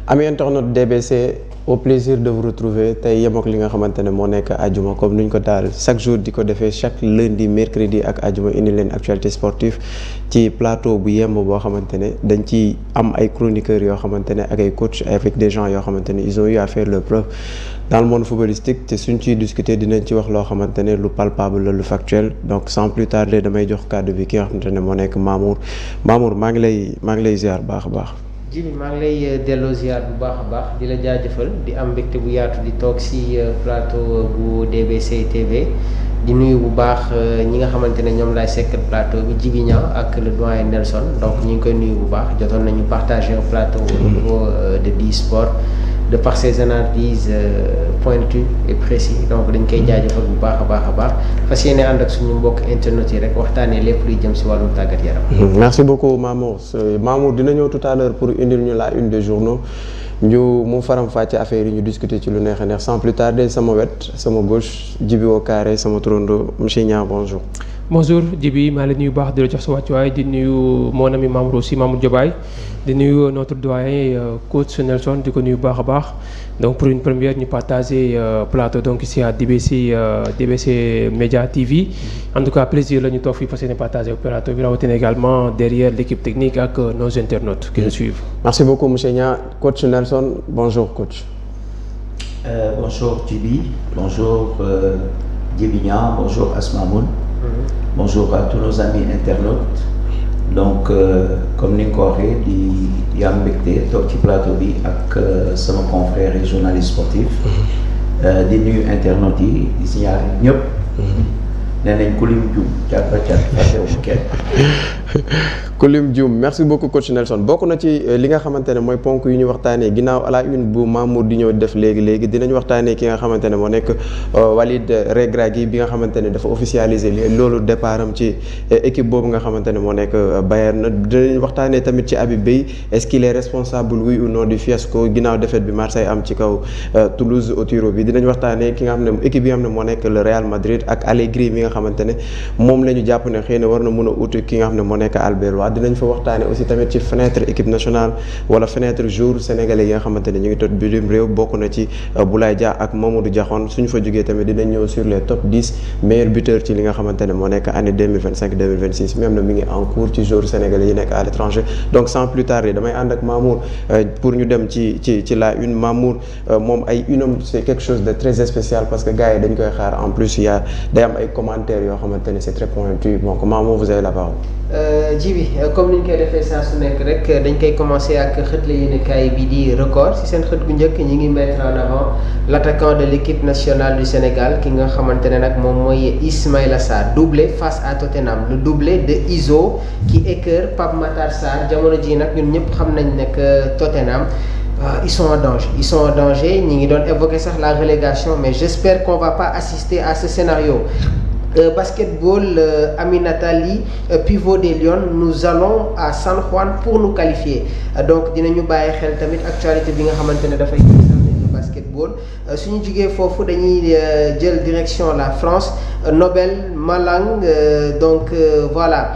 Ami internaute DBC, au plaisir de vous retrouver tey yem ak li nga xamante ne moo nekk ajuma comme nuñ ko daal chaque jour di ko defee chaque lundi mercredi ak ajuma indi leen actualité sportive ci plateau bu yemb boo xamante ne dañ ci am ay chroniqueurs yoo xamante ne ak ay coachs avec des gens yoo xamante ne ils ont eu à faire leur preuve dans le monde footballistique te suñ ciy discuter dinañ ci wax loo xamante ne lu palpable la lu factuel donc sans plus tarder damay jox kàddu bi ki nga xamante ne moo nekk Mamour maa ngi lay ziar baax a baax. Jibi maa ngi lay delloo ziar bu baax a baax di la jaajëfal di am mbégte bu yaatu di toog si plateau bu DBC TV di nuyu bu baax ñi nga xamante ne ñoom laay sekkal plateau bi Djibi Niang ak le doyen Nelson donc ñu ngi koy nuyu bu baax jotoon nañu partager un plateau au niveau de D-Sport de par ses analyses pointues et précis donc dañ koy jaajëfal bu baax a baax fas yéene ànd ak suñu mbokk internet yi rek waxtaanee lépp luy jëm si wàllum tàggat yaram. Merci beaucoup Mamour dina ñëw tout à l'heure pour indil ñu la une des journaux ñu mu faram fàcce affaire yi ñu discuter ci lu neex a neex sans plus tarder sama wet sama gauche Djibi au carré sama turando monsieur Niang bonjour. Bonjour Djibi maa ngi lay nuyu baax di la jox sa wàccuwaay di nuyu mon ami Mamour aussi Mamour Diobaye di nuyu notre doyen coach Nelson di ko nuyu baax a baax donc pour une première ñu partager plateau donc ici à DBC Média TV en tout cas plaisir la ñu toog fii fas yéene partager plateau bi rawatina également derrière l'équipe technique ak nos internautes qui nous suivent. Merci beaucoup monsieur Niang coach Nelson bonjour coach. Bonjour Djibi bonjour Djibi Niang bonjour Asmamoun. Bonjour à tous nos amis internautes donc comme ni nga ko waxee di am mbégte toog ci plateau bi ak sama confrère et journaliste sportif di nuyu internautes yi di signaler ñëpp nee nañ ku lim jum cat fàttewu kenn. Kulim Dioum merci beaucoup coach Nelson bokk na ci li nga xamante ne mooy ponk yu ñu waxtaanee ginnaaw à la une bu Mamour di ñëw def léegi dinañ waxtaanee ki nga xamante ne moo nekk Walid Regragui bi nga xamante ne dafa officialiser loolu départ am ci équipe boobu nga xamante ne moo nekk Bayern dinañ waxtaanee tamit ci Habib Beye est-ce qu'il est responsable oui ou non du fiasco ginnaaw défaite bi Marseille am ci kaw Toulouse au tiro bi dinañ waxtaanee ki nga xam ne équipe yi nga xam ne moo nekk le Real Madrid ak Allegri mi nga xamante ne moom la ñu jàpp ne xëy na war na mën a uti ki nga xam ne moo nekk Albert dinañ fa waxtaane aussi tamit ci fenêtre équipe nationale wala fenêtre jour sénégalais yi nga xamante ne ñu ngi tot bitim réew bokk na ci Boulaye Dia ak Mamadou Diakhone suñu fa jógee tamit dinañ ñëw sur les top 10 meilleurs buteurs ci li nga xamante ne moo nekk année 2025-2026 même na mi ngi en cours ci jour sénégalais yi nekk à l'étranger donc sans plus tarder damay ànd ak Mamour pour ñu dem ci la une Mamour moom ay une c'est quelque chose de très spécial parce que gars yi dañ koy xaar en plus day am ay commentaires yoo xamante ne c'est très pointu donc Mamour vous avez la parole. Djibi comme ni ñu koy defee saa su nekk rek dañ koy commencer ak xët la yéenekaay bi di record ci seen xët gu njëkk ñi ngi mettre en avant l'attaquant de l'équipe nationale du Sénégal ki nga xamante ne nag moom mooy Ismaïla Sarr doublé face à Tottenham le doublé de Iso qui écœure Pape Matar Sarr jamono ji nag ñun ñëpp xam nañ ne que Tottenham ils sont en danger ñi ngi doon évoquer sax la relégation mais j'espère qu'on va pas assister à ce scénario. Basketball Aminata Ly pivot des Lions nous allons à San Juan pour nous qualifier donc dinañu bàyyi xel tamit actualité bi nga xamante ne dafay basketball suñu jugee foofu dañuy jël direction la France Nobel Malang donc voilà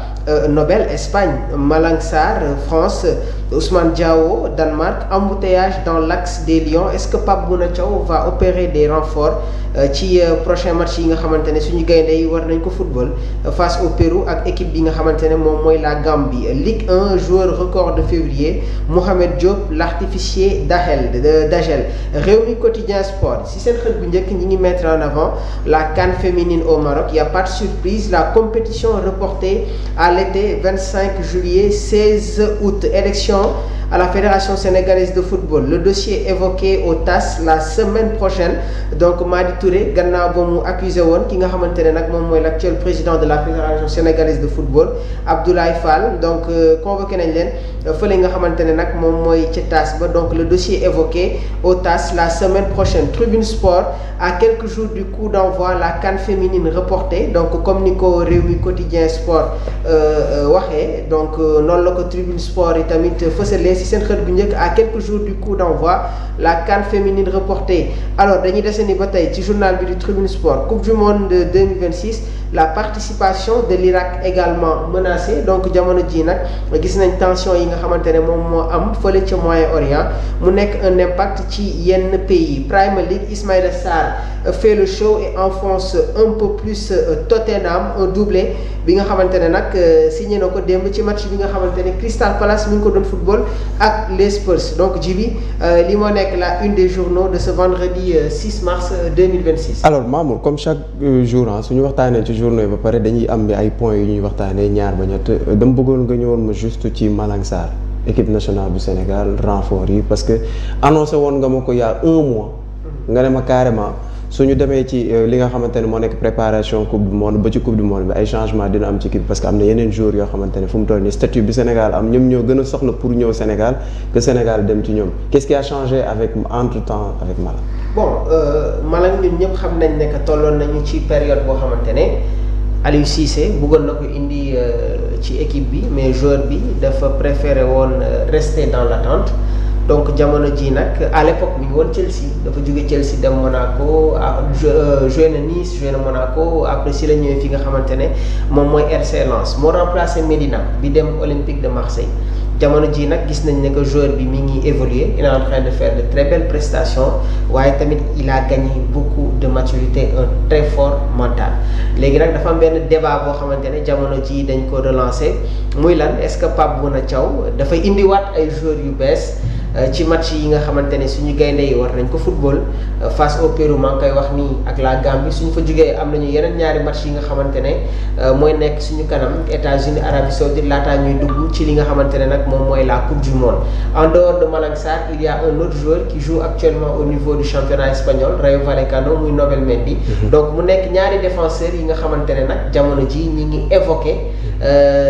Nobel Espagne Malang Sarr France Ousmane Diao Danemark embouteillage dans l'axe des Lions est-ce que Pape Bouna Thiaw va opérer des renforts ci prochain match yi nga xamante ne suñu gaynde yi war nañ ko football face au Pérou ak équipe bi nga xamante ne moom mooy la Gambie Ligue 1 joueur record de février Mohamed Diop l'artificier d'Agel Rewmi Quotidien Sport si seen xët bu njëkk ñi ngi mettre en avant la CAN féminine au Maroc il y a pas de surprise la compétition reportée à l'été 25 juillet 16 août élection à la Fédération sénégalaise de football le dossier évoqué au TAS la semaine prochaine donc Madi Touré gannaaw ba mu accusé woon ki nga xamante ne nag moom mooy l'actuel président de la Fédération sénégalaise de football Abdoulaye Fall donc convoqué nañ leen fële nga xamante ne nag moom mooy ci TAS ba donc le dossier évoqué au TAS la semaine prochaine Tribune Sport à quelques jours du coup d'envoi la CAN féminine reportée donc comme ni ko Rewmi Quotidien Sport waxee donc noonu la ko Tribune Sport yi tamit fësalee xëyee ci seen xët gu njëkk à quelques jours du coup d'envoi la CAN féminine reportée. Alors dañuy dese ni ba tey ci journal bi du Tribune Sport Coupe du Monde 2026 la participation de l'Irak également menacée donc jamono ji nag gis nañ tension yi nga xamante ne moom moo am fële ca Moyen-Orient mu nekk un impact ci yenn pays Premier League Ismaïla Sarr fait le show et enfonce un peu plus Tottenham un doublé bi nga xamante ne nag signé na ko démb ci match bi nga xamante ne Crystal Palace mi ngi ko doon football ak les Spurs donc Djibi li moo nekk la une des journaux de ce vendredi 6 mars 2026. alors Mamour comme chaque jour suñu waxtaanee ci journaux yi ba pare dañuy am ay points yu ñuy waxtaanee ñaar ba ñett dama bëggoon nga ñëwoon ma juste ci Malang Sarr équipe nationale du Sénégal renfort yi parce que annoncé woon nga ma ko il y a un mois nga ne ma carrément suñu demee ci li nga xamante ne moo nekk préparation coupe du monde ba ci coupe du monde bi ay changement dina am ci équipe parce que am na yeneen joueurs yoo xamante ne fu mu toll nii statut bi Sénégal am ñoom ñoo gën a soxla pour ñëw Sénégal que Sénégal dem ci ñoom qu'est-ce qui a changé avec entre-temps avec Malang. bon Malang ñun ñëpp xam nañ ne que tolloon nañu ci période boo xamante ne Aliou Cissé bëggoon na ko indi ci équipe bi mais joueur bi dafa préféré woon rester dans l'attente donc jamono ji nag à l'époque mi ngi woon Chelsea dafa jóge Chelsea dem Monaco joué na Nice joué na Monaco après si la ñëwee fi nga xamante ne moom mooy RC Lens moo remplacé Medina bi dem Olympique de Marseille jamono ji nag gis nañ ne que joueur bi mi ngi évoluer il est en train de faire de très belles prestations waaye tamit il a gagné beaucoup de maturité un très fort mental léegi nag dafa am benn débat boo xamante ne jamono ji dañ ko relancer muy lan est-ce que Pape Bouna Thiaw dafay indiwaat ay joueurs yu bees ci match yi nga xamante ne suñu gaynde yi war nañ ko football face au Pérou maa ngi koy wax nii ak la Gambie suñu fa jógee am nañu yeneen ñaari match yi nga xamante ne mooy nekk suñu kanam États-Unis Arabie Saoudite laataa ñuy dugg ci li nga xamante ne nag moom mooy la Coupe du Monde en dehors de Malang Sarr il y a un autre joueur qui joue actuellement au niveau du championnat espagnol Rayo Vallecano muy Nobel Mendy donc mu nekk ñaari défenseurs yi nga xamante ne nag jamono ji ñi ngi évoqué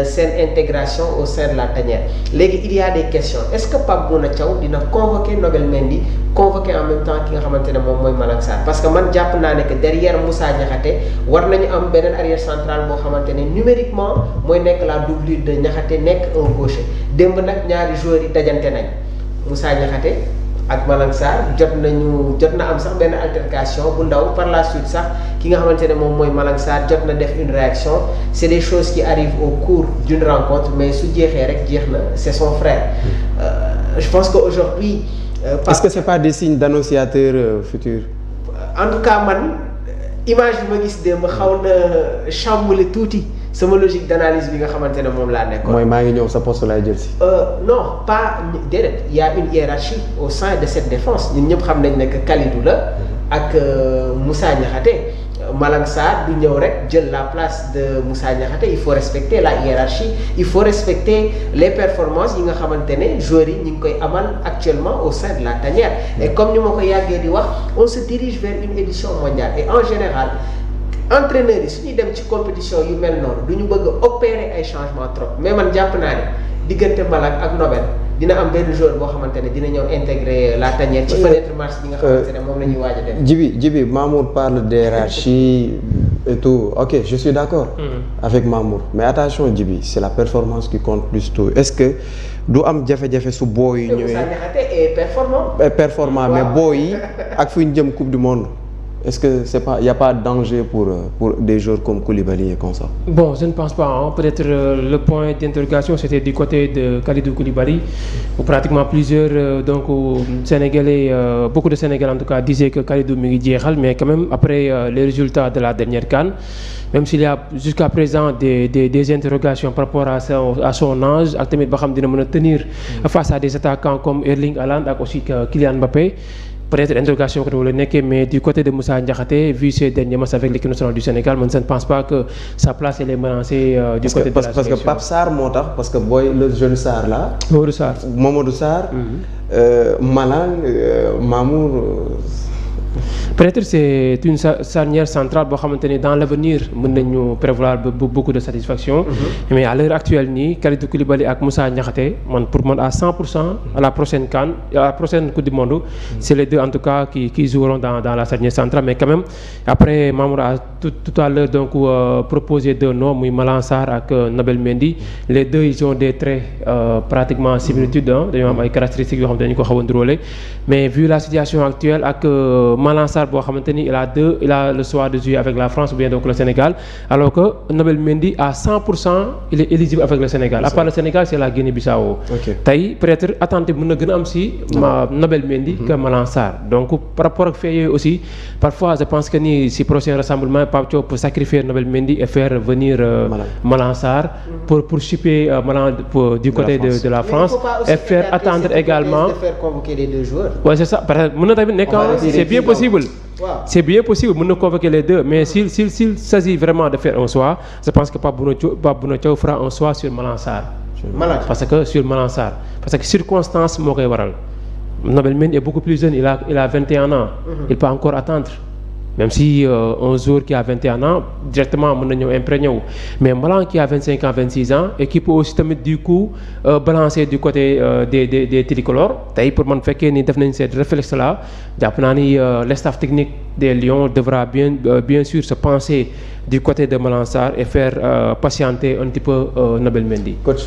seen intégration au sein de la tanière léegi il y a des questions est-ce que Pape Bouna Thiaw dina convoquer Nobel Mendy convoquer en même temps ki nga xamante ne moom mooy Malang Sarr parce que man jàpp naa ne que derrière Moussa Niakhaté war nañu am beneen arrière central boo xamante ne numériquement mooy nekk la doublure de Niakhaté nekk un gaucher démb nag ñaari joueurs yi dajante nañ Moussa Niakhaté ak Malang Sarr jot na am sax benn altercation bu ndaw par la suite sax ki nga xamante ne moom mooy Malang Sarr jot na def une réaction c'est des choses qui arrivent au cours d'une rencontre mais su jeexee rek jeex na c'est son frère je pense qu'aujourd'hui est-ce que c'est pas des signes d'annonciateur futur en tout cas man image bi ma gis démb xaw na chambouler tuuti sama logique d'analyse bi nga xamante ne moom laa nekkoon. mooy maa ngi ñëw sa poste laay jël si. non pas déedéet il y a une hiérarchie au sein de cette défense ñun ñëpp xam nañ ne que Kalidou la ak Moussa Niakhaté Malang Sarr du ñëw rek jël la place de Moussa Niakhaté il faut respecter la hiérarchie il faut respecter les performances yi nga xamante ne joueurs yi ñu ngi koy amal actuellement au sein de la tanière et comme ni ma ko yàggee di wax on se dirige vers une édition mondiale et en général entraîneurs yi su ñuy dem ci compétition yu mel noonu du ñu bëgg a opérer ay changements trop mais man jàpp naa ne diggante Malang ak Nobel dina am benn joueur boo xamante ne dina ñëw intégrer la tanière ci fenêtre match bi nga xamante ne moom la ñuy waaj a def. Djibi Mamour parle d'hiérarchie et tout ok je suis d'accord avec Mamour mais attention Djibi c'est la performance qui compte plus tout est-ce que du am jafe-jafe su booy yi ñëwee Moussa Niakhaté est performant mais booy yi ak fu ñu jëm coupe du monde est-ce que c'est pas il y a pas de danger pour des joueurs comme Koulibaly et consorts? Bon, je ne pense pas. Peut-être le point d'interrogation c'était du côté de Kalidou Koulibaly où pratiquement plusieurs Sénégalais beaucoup de Sénégalais en tout cas disaient que Kalidou mi ngi jeexal mais quand même après les résultats de la dernière CAN même s'il y a jusqu'à présent des interrogations par rapport à son âge ak tamit ba xam dina mën a tenir face à des attaquants comme Erling Haaland ak aussi Kylian Mbappé. Peut-être interrogation côté wala nekkee mais du côté de Moussa Niakhaté vu ses derniers matchs avec l'équipe nationale du Sénégal man je ne pense pas que sa place elle est menacée du côté de la sélection. Parce que Pape Sarr moo tax parce que booy le jeune Sarr là. Mamadou Sarr Mamadou Sarr. Malang Mamour peut-être c'est une charnière centrale boo xamante ni dans l'avenir mën nañu prévoir beaucoup de satisfaction. Mais à l'heure actuelle nii Kalidou Koulibaly ak Moussa Niakhaté pour man à 100% à la prochaine CAN à la prochaine Coupe du Monde. C'est les deux en tout cas qui joueront dans la charnière centrale. Mais quand même après Mamour a tout à l'heure donc proposé deux noms muy Malang Sarr ak Nabil Mendy. Les deux ils ont des traits pratiquement similitudes dañoo am ay caractéristiques yoo xam ne dañu ko xaw a ndróole. Mais vu la situation actuelle ak Malang Sarr boo xamante ni il a le choix de jouer avec la France ou bien donc le Sénégal, alors que Nabil Mendy à 100% il est éligible avec le Sénégal. À part le Sénégal c'est la Guinée-Bissau. Tey peut-être attente mën na gën a am si Nabil Mendy que Malang Sarr. Donc par rapport ak fait yooyu aussi parfois je pense que ni si prochain rassemblement Pape Thiaw peut sacrifier Nabil Mendy et faire venir Malang Sarr pour chipper Malang du côté de la France et faire attendre également. De faire convoquer les deux joueurs. Ouais, c'est ça. Parce que mën na tamit nekk c'est bien possible. Wow. C'est bien possible mën na convoquer les deux, mais s'il s'agit vraiment de faire un choix, je pense que Pape Bouna Thiaw fera un choix sur Malang Sarr. Parce que sur Malang Sarr parce que circonstance moo koy waral. Nabil Mendy est beaucoup plus jeune, il a 21 ans. Il peut encore attendre. Même si un joueur qui a 21 ans directement mën na ñëw imprégné wu, mais Malang qui a 25 ans 26 ans et qui peut aussi tamit du coup balancer du côté des tricolores. Tey pour man fekkee ni def nañ cette réflexe là jàpp naa ni le staff technique des Lions devra bien sûr se pencher du côté de Malang Sarr et faire patienter un petit peu Nabil Mendy. Coach,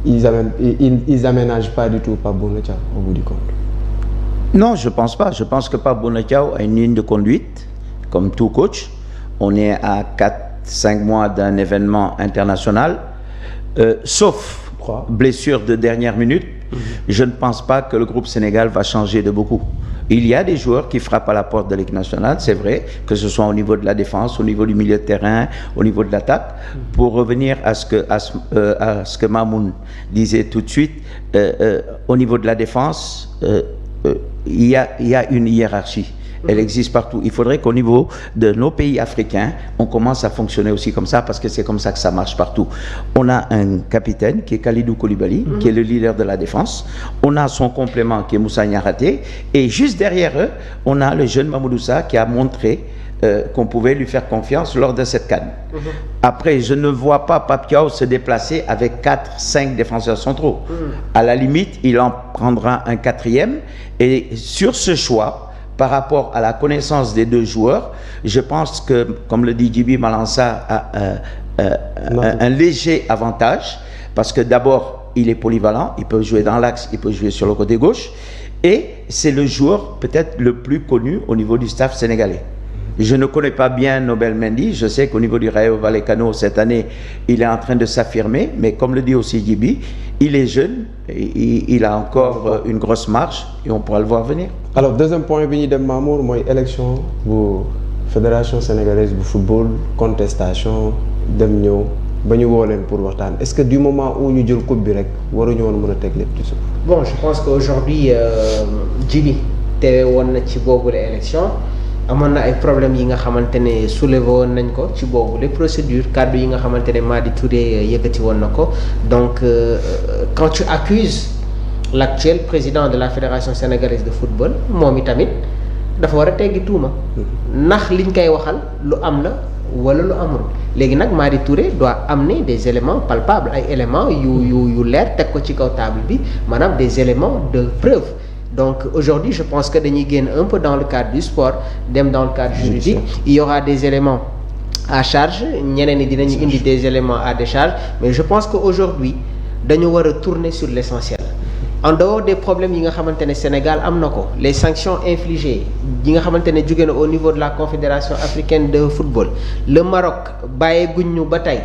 ils aménagent pas du tout Pape Bouna Thiaw au bout du compte. Non, je pense pas. Je pense que Pape Bouna Thiaw a une ligne de conduite, comme tout coach. On est à 4-5 mois d'un événement international, sauf blessure de dernière minute. Je ne pense pas que le groupe Sénégal va changer de beaucoup. Il y a des joueurs qui frappent à la porte de l'équipe nationale, c'est vrai, que ce soit au niveau de la défense, au niveau du milieu de terrain, au niveau de l'attaque. Pour revenir à ce que Mamoun disait tout de suite, au niveau de la défense, il y a une hiérarchie. Elle existe partout. Il faudrait qu'au niveau de nos pays africains, on commence à fonctionner aussi comme ça, parce que c'est comme ça que ça marche partout. On a un capitaine qui est Kalidou Koulibaly, qui est le leader de la défense. On a son complément qui est Moussa Niakhaté. Et juste derrière eux, on a le jeune Mamadou Sarr qui a montré qu'on pouvait lui faire confiance lors de cette CAN. Après, je ne vois pas Pape Thiaw se déplacer avec 4-5 défenseurs centraux. À la limite, il en prendra un quatrième. Et sur ce choix, par rapport à la connaissance des deux joueurs, je pense que, comme le dit Djiby, Malang Sarr a un léger avantage, parce que d'abord, il est polyvalent, il peut jouer dans l'axe, il peut jouer sur le côté gauche, et c'est le joueur peut-être le plus connu au niveau du staff sénégalais. Je ne connais pas bien Nabil Mendy, je sais qu'au niveau du Rayo Vallecano cette année, il est en train de s'affirmer, mais comme le dit aussi Djiby, il est jeune, il a encore une grosse marge et on pourra le voir venir. Alors deuxième point bi ñuy dem Mamour mooy élection bu fédération sénégalaise bu football, contestation dem ñëw ba ñu woo leen pour waxtaan. Est-ce que du moment où ñu jël coupe bi rek waruñu woon mën a teg lépp ci suuf? Bon, je pense qu'aujourd'hui Djiby teewe woon na ci boobule élection. amoon na ay problèmes yi nga xamante ne soulevé woon nañ ko ci boobu les procédures kàddu yi nga xamante ne Madi Touré yëkkati woon na ko donc quand tu accuses l'actuel président de la fédération sénégalaise de football moom itamit dafa war a teggi tuuma ndax liñ koy waxal lu am la wala lu amul léegi nag Madi Touré doit amener des éléments palpables ay éléments yu leer teg ko ci kaw table bi maanaam des éléments de preuve. Donc aujourd'hui, je pense que dañuy génn un peu dans le cadre du sport, dem dans le cadre juridique. Il y aura des éléments à charge, ñeneen ñi dinañu indi des éléments à décharge, mais je pense qu'aujourd'hui dañu war a tourner sur l'essentiel. En dehors des problèmes yi nga xamante ne Sénégal am na ko, les sanctions infligées yi nga xamante ne jóge na au niveau de la Confédération africaine de football, le Maroc bàyyeeguñ ñu ba tey.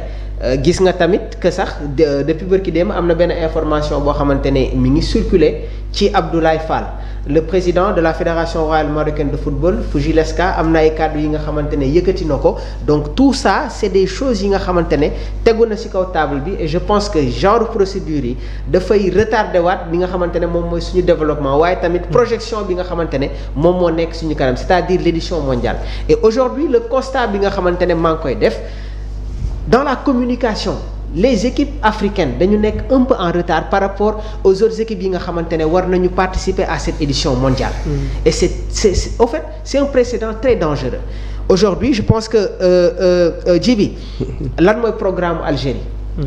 Gis nga tamit que sax depuis bërki démb am na benn information boo xamante ne mi ngi circuler ci Abdoulaye Fall le président de la fédération royale marocaine de football Fujilesca am na ay kàddu yi nga xamante ne yëkkati na ko donc tout ça c'est des choses yi nga xamante ne tegu na ci kaw table bi et je pense que genre procédure yi dafay retarder waat bi nga xamante ne moom mooy suñu développement waaye tamit projection bi nga xamante ne moom moo nekk suñu kanam c'est-à-dire l'édition mondiale et aujourd'hui le constat bi nga xamante ne maa ngi koy def dans la communication les équipes africaines dañu nekk un peu en retard par rapport aux autres équipes yi nga xamante ne war nañu participer à cette édition mondiale. Et c'est en fait c'est un précédent très dangereux. Aujourd'hui je pense que Djibi lan mooy programme Algérie.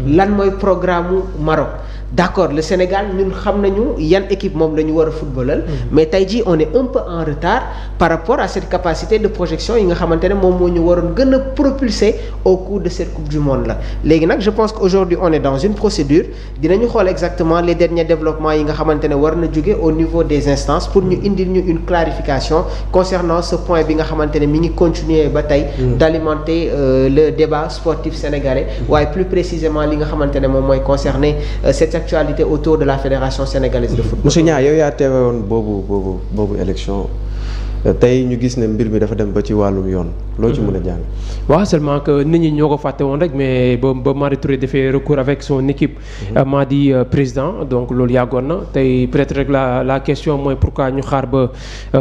lan mooy programme Maroc. D'accord, le Sénégal ñun xam nañu yan équipe moom la ñu war a footballal. Mais tey jii on est un peu en retard par rapport à cette capacité de projection yi nga xamante ne moom moo ñu waroon gën a propulser au cours de cette coupe du monde là. Léegi nag je pense qu'aujourd'hui on est dans une procédure dinañu xool exactement les derniers développements yi nga xamante ne war na jóge au niveau des instances pour ñu indil ñu une clarification concernant ce point bi nga xamante ne mi ngi continuer ba tey d'alimenter le débat sportif sénégalais waaye plus précisément li nga xamante ne moom mooy concerner cette actualité autour de la fédération sénégalaise de football. Monsieur Niang yow yaa teewe woon boobu élection tey ñu gis ne mbir mi dafa dem ba ci wàllum yoon loo ci mën a jàng. waaw seulement que nit ñi ñoo ko fàtte woon rek mais ba Madi Touré defee recours avec son équipe. Madi président donc loolu yàggoon na tey peut-être rek la question mooy pourquoi ñu xaar ba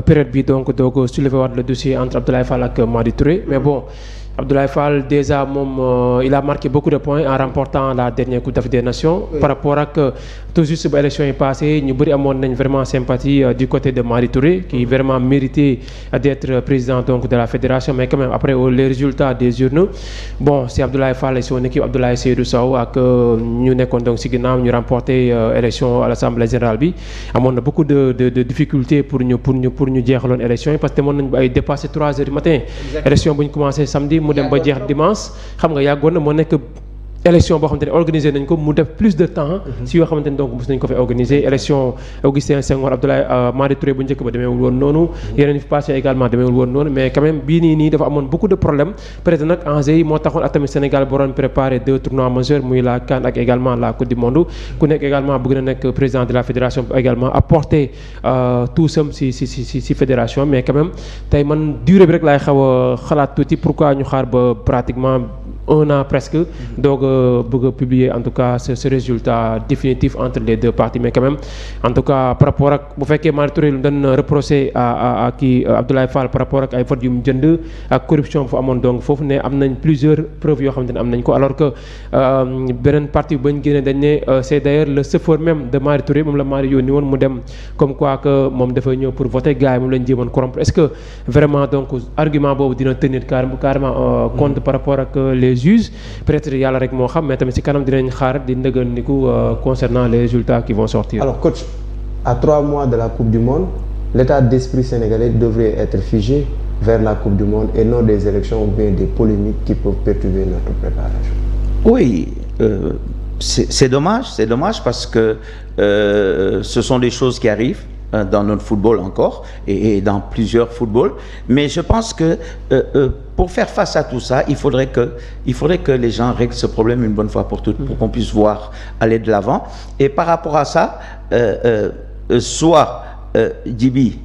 période bi donc soulever waat le dossier entre Abdoulaye Fall ak Madi Touré mais bon. Abdoulaye Fall déjà moom il a marqué beaucoup de points en remportant la dernière Coupe d'Afrique des Nations. Oui. Par rapport ak tout juste ba élection yi passé ñu bëri amoon nañ vraiment sympathie du côté de Madi Touré qui vraiment mérité d'être président donc de la fédération mais quand même après les résultats des urnes bon c'est Abdoulaye Fall et son équipe Abdoulaye Seydou Sow ak ñu nekkoon donc si ginnaaw ñu remporté élection à l'Assemblée générale bi amoon na beaucoup de difficultés pour ñu jeexaloon élection yi parce que demoon nañ ba ay dépassé 3 heures du matin. Élection bu ñu commencé samedi. mu dem ba jeex dimanche xam nga yàggoon na moo nekk élection boo xamante ne organisé nañ ko mu def plus de temps si yoo xamante ne donc mos nañ ko fi organiser élection Augustin Senghor Abdoulaye Madi Touré bu njëkk ba demeewul woon noonu yeneen fi passé également demeewul woon noonu mais quand même bii nii dafa amoon beaucoup de problèmes peut-être nag enjeux yi moo taxoon ak tamit Sénégal boroon préparé 2 tournois majeurs muy la CAN ak également la Coupe du Monde ku nekk également bëgg na nekk président de la fédération également apporter tout sam si fédération mais quand même tey man durée bi rek laay xaw a xalaat tuuti pourquoi ñu xaar ba pratiquement 1 an presque donc bëgg a publier en tout cas ce résultat définitif entre les deux parties mais quand même en tout cas par rapport ak bu fekkee Madi Touré lu doon reproché à kii Abdoulaye Fall par rapport ak ay votes yu mu jënd ak corruption fu amoon donc foofu ne am nañ plusieurs preuves yoo xamante ne am nañ ko alors que beneen partie bu bañ génnee dañ ne c'est d'ailleurs le chauffeur même de Madi Touré moom la Madi yónni woon mu dem comme quoi que moom dafa ñëw pour voter gars yi moom lañ jéemoon corrompre est-ce que vraiment donc argument boobu dina tenir carrément compte par rapport ak les juges peut-être yàlla rek moo xam mais tamit ci kanam dinañ xaar di ndëgëndiku concernant les résultats qui vont sortir. Alors coach, à 3 mois de la Coupe du Monde, l'état d'esprit sénégalais devrait être figé vers la Coupe du Monde et non des élections ou bien des polémiques qui peuvent perturber notre préparation. Oui, c'est dommage parce que ce sont des choses qui arrivent dans notre football encore et dans plusieurs footballs, mais je pense que pour faire face à tout ça, il faudrait que les gens règlent ce problème une bonne fois pour toutes pour qu'on puisse voir aller de l'avant. Et par rapport à ça, soit Djibi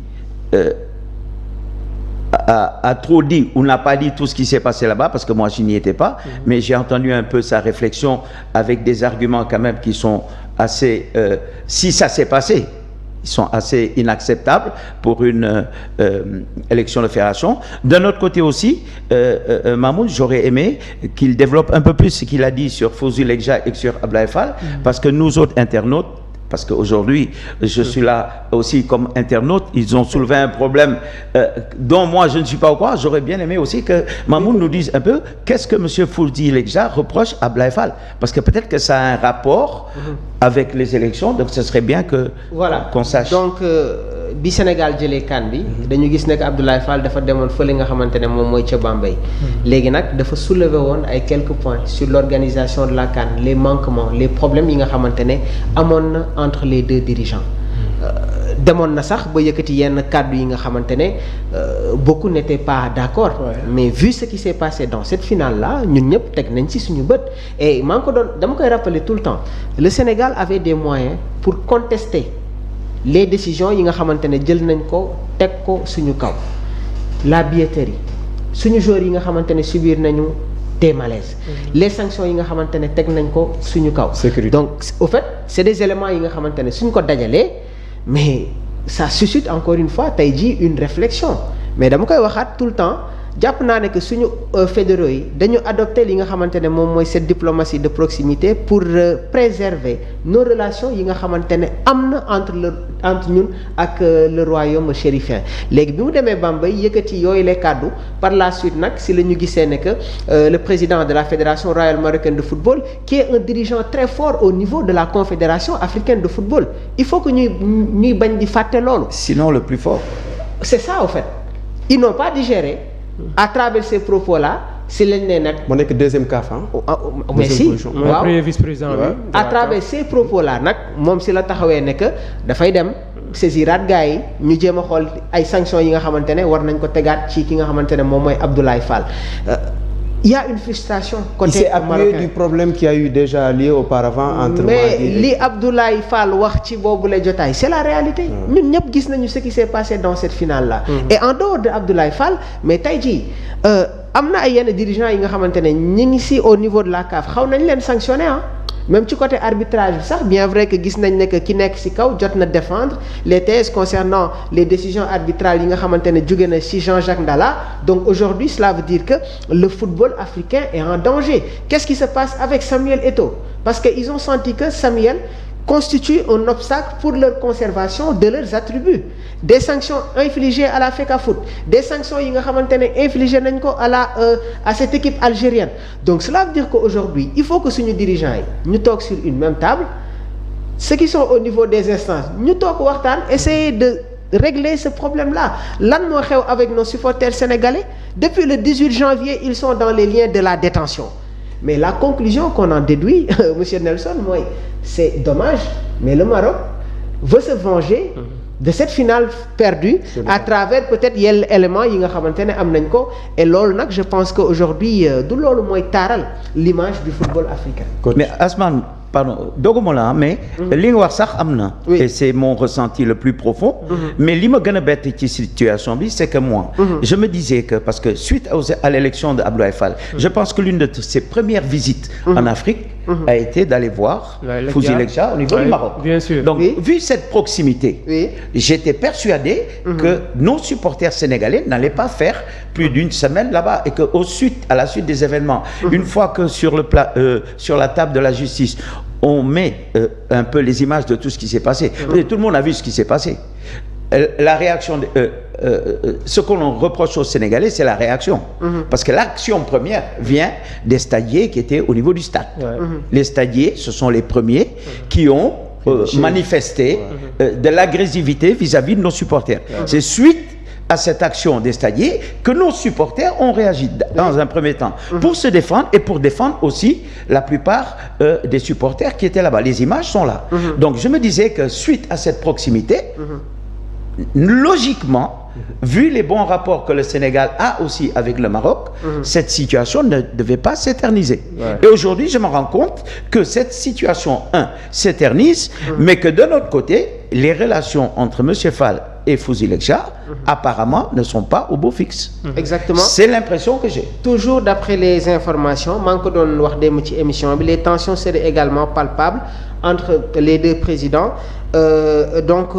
a trop dit ou n'a pas dit tout ce qui s'est passé là-bas parce que moi je n'y étais pas, mais j'ai entendu un peu sa réflexion avec des arguments quand même qui sont assez si ça s'est passé, ils sont assez inacceptables pour une élection de fédération. D'un autre côté aussi, Mahmoud, j'aurais aimé qu'il développe un peu plus ce qu'il a dit sur Fawzi Lekja et sur Abdoulaye Fall, parce que nous autres internautes, parce qu'aujourd'hui, je suis là aussi comme internaute, ils ont soulevé un problème dont moi je ne suis pas au courant. J'aurais bien aimé aussi que Mahmoud nous dise un peu qu'est-ce que M. Fawzi Lekja reproche à Abdoulaye Fall, parce que peut-être que ça a un rapport avec les élections, donc ce serait bien que qu'on sache. Donc bi Sénégal jëlee CAN bi dañu gis nekk Abdoulaye Fall dafa demoon fële nga xamante ne moom mooy ca Bambey léegi nag dafa soulever woon ay quelques points sur l'organisation de la CAN, les manquements, les problèmes yi nga xamante ne amoon na entre les deux dirigeants. Demoon na sax ba yëkkati yenn kàddu yi nga xamante ne beaucoup n'étaient pas d'accord. Mais vu ce qui s'est passé dans cette finale là ñun ñëpp teg nañ ci suñu bët et maa ngi ko doon dama koy rappeler tout le temps le Sénégal avait des moyens pour contester les décisions yi nga xamante ne jël nañ ko teg ko suñu kaw, la billetterie, suñu joueurs yi nga xamante ne subir nañu des malaises, les sanctions yi nga xamante ne teg nañ ko suñu kaw. Donc au fait c'est des éléments yi nga xamante ne suñ ko dajalee mais ça suscite encore une fois tey jii une réflexion mais dama koy waxaat tout le temps jàpp naa ne que suñu fédéraux yi dañu adopté li nga xamante ne moom mooy cette diplomatie de proximité pour préserver nos relations yi nga xamante ne am na entre ñun ak le royaume chérifien léegi bi mu demee Bambey yëkkati yooyu les kàddu par la suite nag si la ñu gisee ne que le président de la fédération royale marocaine de football qui est un dirigeant très fort au niveau de la confédération africaine de football il faut que ñuy bañ di fàtte loolu. Sinon le plus fort. C'est ça au fait ils n'ont pas digéré à travers ces propos-là si lañ ne nag. mu nekk deuxième CAF mais si waaw premier vice-président bi. à travers ces propos-là nag moom si la taxawee ne que dafay dem saisiraat gars yi ñu jéem a xool ay sanctions yi nga xamante ne war nañ ko tegaat ci ki nga xamante ne moom mooy Abdoulaye Fall. Il y a une frustration côté il s'est appuyé marocain du problème qui a eu déjà lieu auparavant entre mais Madi li Abdoulaye Fall wax ci boobu la jotaay c'est la réalité ñun ñëpp gis nañu ce qui s'est passé dans cette finale là et en dehors de Abdoulaye Fall mais tey jii am na ay yenn dirigeants yi nga xamante ne ñi ngi si au niveau de la CAF xaw nañ leen sanctionner même ci côté arbitrage bi sax bien vrai que gis nañ ne que ki nekk ci kaw jot na défendre les thèses concernant les décisions arbitrales yi nga xamante ne jóge na ci Jean-Jacques Ndala donc aujourd'hui cela veut dire que le football africain est en danger qu'est-ce qui se passe avec Samuel Eto'o parce que ils ont senti que Samuel constitue un obstacle pour leur conservation de leurs attributs des sanctions infligées à la FECAFOOT des sanctions yi nga xamante ne infligées nañ ko à cette équipe algérienne donc cela veut dire qu'aujourd'hui il faut que suñu dirigeants yi ñu toog sur une même table ceux qui sont au niveau des instances ñu toog waxtaan essayer de régler ce problème-là lan moo xew avec nos supporters sénégalais depuis le 18 janvier ils sont dans les liens de la détention mais la conclusion qu'on en déduit monsieur Nelson mooy c'est dommage mais le Maroc veut se venger de cette finale perdue à travers peut-être yenn éléments yi nga xamante ne am nañ ko et loolu nag je pense que aujourd'hui du loolu mooy taaral l'image du football africain. Mais Asman, pardon doguma la mais li nga wax sax am na et c'est mon ressenti le plus profond mais li ma gën a bett ci situation bi c'est que moi je me disais que parce que suite à l'élection de Abdoulaye Fall je pense que l'une de ses premières visites en Afrique a été d'aller voir Fouzi Lekja au niveau du Maroc. Bien sûr. Donc vu cette proximité j'étais persuadé que nos supporters sénégalais n'allaient pas faire plus d'une semaine là-bas et que à la suite des événements une fois que sur la table de la justice on met un peu les images de tout ce qui s'est passé. Tout le monde a vu ce qui s'est passé. La réaction, ce qu'on reproche aux Sénégalais, c'est la réaction. Parce que l'action première vient des stadiers qui étaient au niveau du stade. Les stadiers, ce sont les premiers qui ont manifesté de l'agressivité vis-à-vis de nos supporters. C'est suite à cette action des stadiers que nos supporters ont réagi dans un premier temps pour se défendre et pour défendre aussi la plupart des supporters qui étaient là-bas. Les images sont là. Donc je me disais que suite à cette proximité, logiquement, vu les bons rapports que le Sénégal a aussi avec le Maroc, cette situation ne devait pas s'éterniser. Et aujourd'hui, je me rends compte que cette situation, s'éternise, mais que de notre côté, les relations entre M. Fall et Fouzi Lekja, apparemment, ne sont pas au beau fixe. Exactement. C'est l'impression que j'ai. Toujours d'après les informations, maa ngi ko doon wax démb ci émission bi les tensions seraient également palpables entre les deux présidents. Donc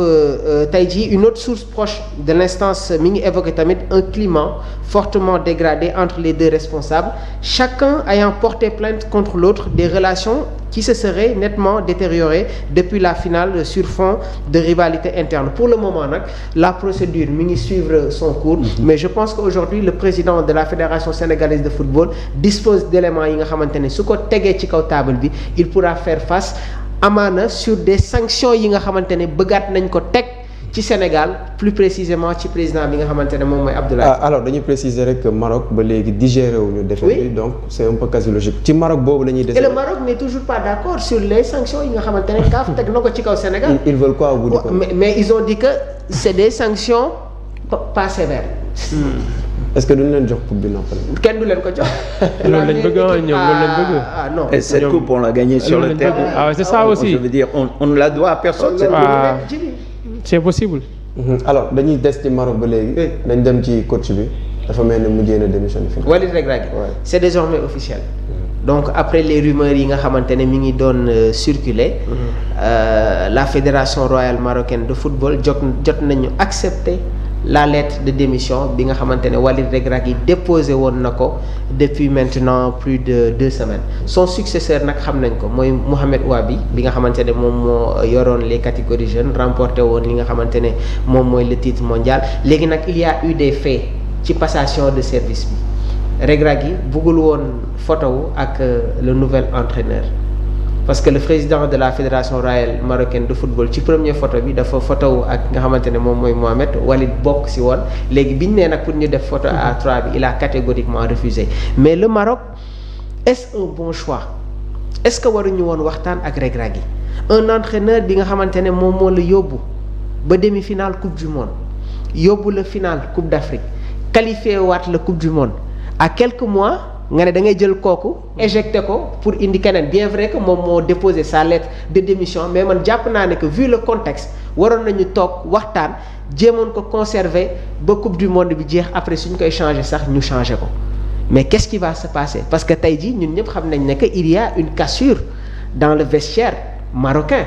tey jii une autre source proche de l'instance mi ngi évoqué tamit un climat fortement dégradé entre les deux responsables, chacun ayant porté plainte contre l'autre, des relations qui se seraient nettement détériorées depuis la finale sur fond de rivalité interne. Pour le moment nag la procédure mi ngi suivre son cours, mais je pense qu'aujourd'hui le président de la Fédération sénégalaise de football dispose d'éléments yi nga xamante ne su ko tegee ci kaw table bi il pourra faire face amaana sur des sanctions yi nga xamante ne bëggaat nañ ko teg ci Sénégal plus précisément ci président bi nga xamante ne moom mooy Abdoulaye. alors dañuy préciser rek que Maroc ba léegi digéré wuñu défaite bi donc c'est un peu quasi logique ci Maroc boobu la ñuy et le Maroc n'est toujours pas d'accord sur les sanctions yi nga xamante ne CAF teg na ko ci kaw Sénégal. ils veulent quoi au bout du compte. mais ils ont dit que c'est des sanctions pas sévères. est-ce que duñ leen jox coupe bi noppal. kenn du leen ko jox. loolu lañ bëgg ñoom loolu lañ bëgg. ah non. Et cette coupe, on l'a gagnée sur le terrain. Ah, c'est ça aussi. Je veux dire, on ne la doit à personne. C'est possible. alors dañuy des ci Maroc ba léegi. dañ dem ci coach bi dafa mel ne mujjee na démissionné fi. Walid Regragui. C'est désormais officiel. Donc après les rumeurs yi nga xamante ne mi ngi doon circuler. La fédération royale marocaine de football jot nañu accepter la lettre de démission bi nga xamante ne Walid Regragui déposé woon na ko depuis maintenant plus de 2 semaines son successeur nag xam nañ ko mooy Mohamed Ouabi bi nga xamante ne moom moo yoroon les catégories jeunes remporté woon li nga xamante ne moom mooy le titre mondial léegi nag il y a eu des faits ci passation de service bi Regragui bëggul woon photo ak le nouvel entraîneur parce que le président de la fédération royale marocaine de football ci première photo bi dafa photo ak nga xamante ne moom mooy Mohamed Walid bokk si woon léegi bi ñu nee nag pour ñu def photo à 3 bi il a catégoriquement refusé mais le Maroc est-ce un bon choix est-ce que waruñu woon waxtaan ak Regragui un entraîneur bi nga xamante ne moom moo la yóbbu ba demi-finale coupe du monde yóbbu la finale coupe d'Afrique qualifié waat la coupe du monde à quelques mois nga ne da ngay jël kooku éjecté ko pour indi keneen bien vrai que moom moo déposé sa lettre de démission mais man jàpp naa ne que vu le contexte waroon nañu toog waxtaan jéemoon ko conserver ba coupe du monde bi jeex après suñ koy changer sax ñu changer ko mais qu'est-ce qui va se passer parce que tey jii ñun ñëpp xam nañ ne que il y a une cassure dans le vestiaire marocain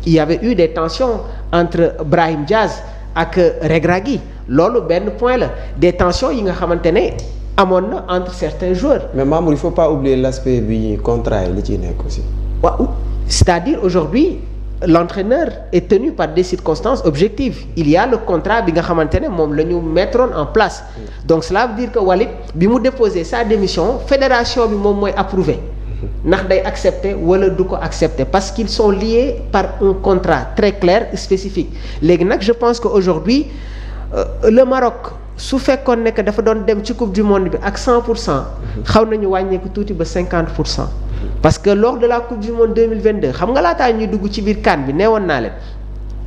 il y avait eu des tensions entre Brahim Diaz ak Regragui loolu benn point la des tensions yi nga xamante ne amoon na entre certains joueurs. mais Mamour il faut pas oublier l'aspect bi contrat yi li ciy nekk aussi. waaw c'est-à-dire aujourd'hui l'entraîneur est tenu par des circonstances objectives il y a le contrat bi nga xamante ne moom la ñu mettroon en place donc cela veut dire que Walid bi mu déposé sa démission fédération bi moom mooy approuvé ndax day accepter wala du ko accepter parce qu'ils sont liés par un contrat très clair spécifique léegi nag je pense que aujourd'hui le Maroc su fekkoon ne que dafa doon dem ci coupe du monde bi ak 100% xaw nañu wàññeeku tuuti ba 50% parce que lors de la coupe du monde 2022 xam nga laataa ñuy dugg ci biir CAN bi neewoon naa leen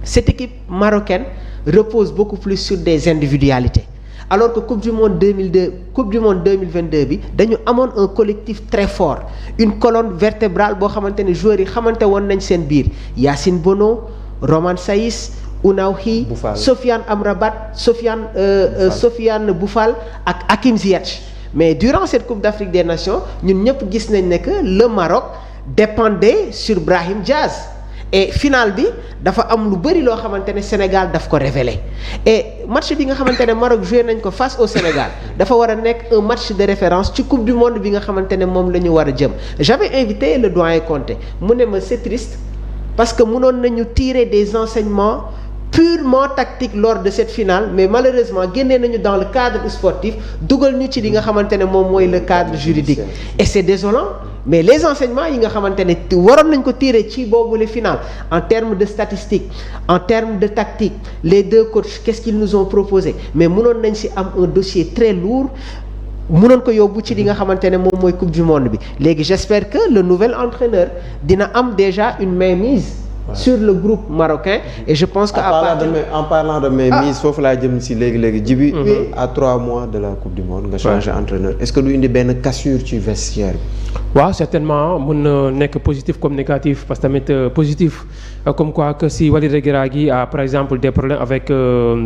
cette équipe marocaine repose beaucoup plus sur des individualités alors que coupe du monde 2022 bi dañu amoon un collectif très fort une colonne vertébrale boo xamante ne joueurs yi xamante woon nañ seen biir Yacine Bono Romain Saïs Ounahi Sofiane Amrabat Sofiane Boufal ak Hakim Ziyech mais durant cette coupe d'Afrique des Nations ñun ñëpp gis nañ ne que le Maroc dépendait sur Brahim Diaz et finale bi dafa am lu bëri loo xamante ne Sénégal daf ko révélé et match bi nga xamante ne Maroc joué nañ ko face au Sénégal dafa war a nekk un match de référence ci coupe du monde bi nga xamante ne moom la ñu war a jëm j'avais invité le doyen Conté mu ne ma c'est triste parce que mënoon nañu tirer des enseignements purement tactique lors de cette finale mais malheureusement génnee nañu dans le cadre sportif dugal ñu ci li nga xamante ne moom mooy le cadre juridique et c'est désolant mais les enseignements yi nga xamante ne waroon nañ ko tirer ci boobu les finales en termes de statistiques en termes de tactique les deux coachs qu'est-ce qu'ils nous ont proposé mais mënoon nañ ci am un dossier très lourd mënoon ko yóbbu ci li nga xamante ne moom mooy coupe du monde bi léegi j'espère que le nouvel entraîneur dina am déjà une mainmise sur le groupe marocain et je pense que en parlant de mainmise foofu laa jëm si léegi Djibi à 3 mois de la coupe du monde nga changé entraîneur est-ce que du indi benn cassure ci vestiaire bi waaw certainement mën na nekk positif comme négatif parce que tamit positif comme quoi que si Walid Regragui a par exemple des problèmes avec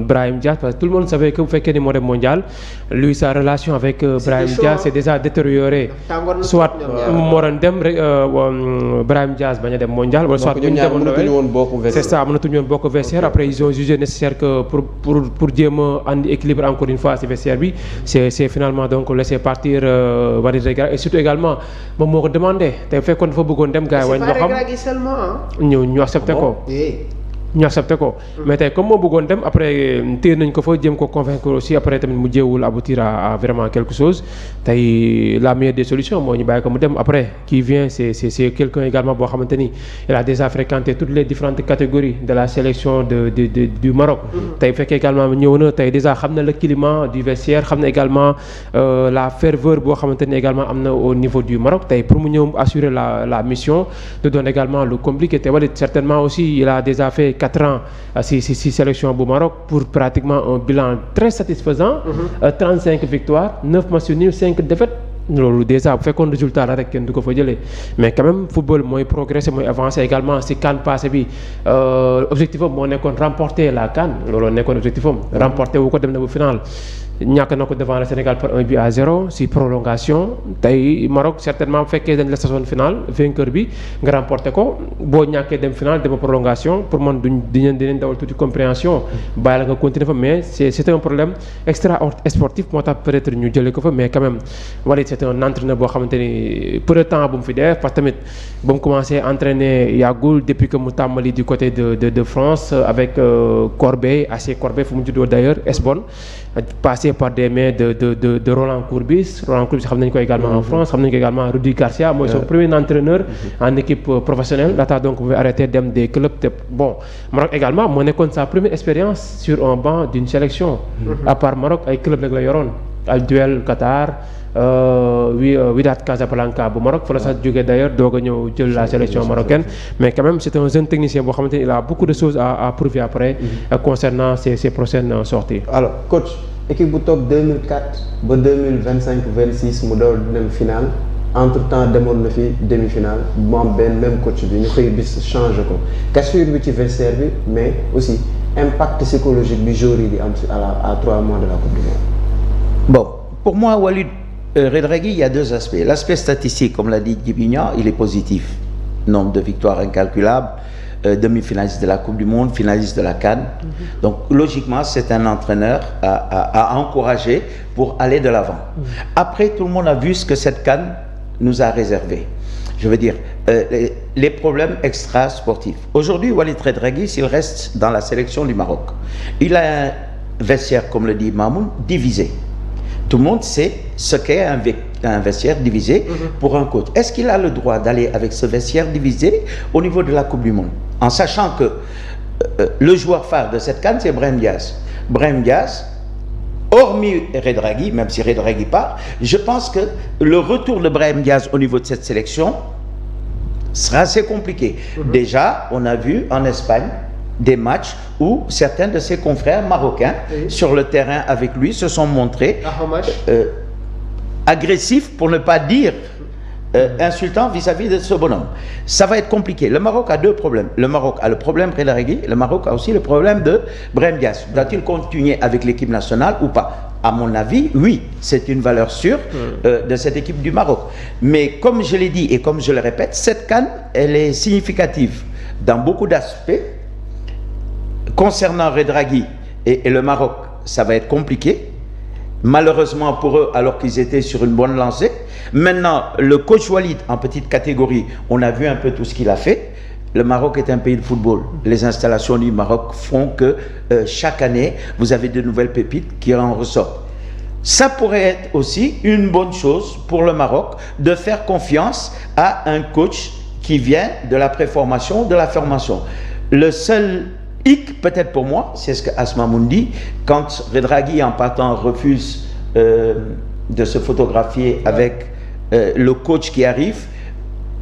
Brahim Diaz parce que tout le monde savait que bu fekkee ni moo dem mondial lui sa relation avec Brahim Diaz c'est déjà détérioré soit moo doon dem rek Brahim Diaz bañ a dem mondial wala soit c'est ça mënatuñu woon bokk vestiaire après ils ont jugé nécessaire que pour jéem a andi équilibre encore une fois ci vestiaire bi c'est finalement donc laisser partir Walid Regragui et surtout également moom moo ko demandé te fekkoon dafa bëggoon dem gars yi wañ xam ñu accepté ko ñu accepté ko mais tey comme moo bëggoon dem après téye nañ ko fa jéem ko convaincre aussi après tamit mu jéewul aboutir à vraiment quelque chose tey la meilleure des solutions moo ñu bàyyi ko mu dem après qui vient c'est quelqu'un également boo xamante ni il a déjà fréquenté toutes les différentes catégories de la sélection du Maroc tey fekkee également ñëw na tey déjà xam na le climat du vestiaire xam na également la ferveur boo xamante ni également am na au niveau du Maroc tey pour mu ñëw assurer la mission de donner également le compliqué te Walid certainement aussi il a déjà fait 4 ans si sélection bu Maroc pour pratiquement un bilan très satisfaisant 35 victoires 9 matchs nuls 5 défaites loolu déjà bu fekkoon résultat la rek kenn du ko fa jëlee mais quand même football mooy progresser mooy avancer également si CAN passé bi objectif am moo nekkoon remporter la CAN looloo nekkoon objectif am remporter wu ko dem na bu final ñàkk na ko devant le Sénégal par 1-0 si prolongation tey Maroc certainement bu fekkee dañ la saison finale vainqueur bi nga remporté ko boo ñàkkee dem finale dem prolongation pour man dinañ dawal tuuti compréhension bàyyi la nga continuer fa mais c'est un problème extra sportif moo tax peut-être ñu jëlee ko fa mais quand même Walid c'est un entraîneur boo xamante ni peu de temps bu mu fi def parce que tamit ba mu commencé entraîner yàggul depuis que mu tàmbali du côté de France avec Corbeil AC Corbeil fu mu juddoo d'ailleurs Esbonne passé par des mains de Roland Courbis xam nañu ko également en France xam nañu ko également Rudi Garcia mooy son premier entraîneur en équipe professionnelle laata donc mu arrêté dem des clubs te bon Maroc également moo nekkoon sa première expérience sur un banc d'une sélection à part Maroc ay club rek la yoroon Al Duel Qatar Wydad Casablanca bu Maroc fa la sax jógee d'ailleurs doog a ñëw jël la sélection marocaine mais quand même c'est un jeune technicien boo xamante ni il a beaucoup de choses à prouver après concernant ses prochaines sorties. alors coach équipe bu toog 2004 ba 2025-26 mu door dem finale entre temps demoon na fi demi-finale mu am benn même coach bi ñu xëy bis changé ko cassure bi ci vestiaire bi mais aussi impact psychologique bi joueur yi di am à 3 mois de la Coupe du Monde. Bon, pour moi, Walid Regragui, il y a deux aspects. L'aspect statistique, comme l'a dit Djibignan, il est positif. Nombre de victoires incalculables, demi-finaliste de la Coupe du Monde, finaliste de la CAN. Donc, logiquement, c'est un entraîneur à encourager pour aller de l'avant. Après, tout le monde a vu ce que cette CAN nous a réservé. Je veux dire, les problèmes extra-sportifs. Aujourd'hui, Walid Regragui, s'il reste dans la sélection du Maroc, il a un vestiaire, comme le dit Mamoun, divisé. Tout le monde sait ce qu'est un vestiaire divisé pour un coach. Est-ce qu'il a le droit d'aller avec ce vestiaire divisé au niveau de la Coupe du Monde? En sachant que le joueur phare de cette CAN, c'est Brahim Diaz. Brahim Diaz, hormis Regragui, même si Regragui part, je pense que le retour de Brahim Diaz au niveau de cette sélection sera assez compliqué. Déjà, on a vu en Espagne des matchs où certains de ses confrères marocains sur le terrain avec lui se sont montrés agressifs, pour ne pas dire insultants vis-à-vis de ce bonhomme. Ça va être compliqué. Le Maroc a deux problèmes. Le Maroc a le problème Regragui, le Maroc a aussi le problème de Brahim Diaz. Doit-il continuer avec l'équipe nationale ou pas? À mon avis, oui, c'est une valeur sûre de cette équipe du Maroc. Mais comme je l'ai dit et comme je le répète, cette CAN, elle est significative dans beaucoup d'aspects. Concernant Regragui et le Maroc, ça va être compliqué. Malheureusement pour eux, alors qu'ils étaient sur une bonne lancée. Maintenant, le coach Walid, en petite catégorie, on a vu un peu tout ce qu'il a fait. Le Maroc est un pays de football. Les installations du Maroc font que chaque année, vous avez de nouvelles pépites qui en ressortent. Ça pourrait être aussi une bonne chose pour le Maroc de faire confiance à un coach qui vient de la préformation, de la formation. Le seul hic, peut-être pour moi, c'est ce que Asma Moundi, quand Regragui en partant refuse de se photographier avec le coach qui arrive,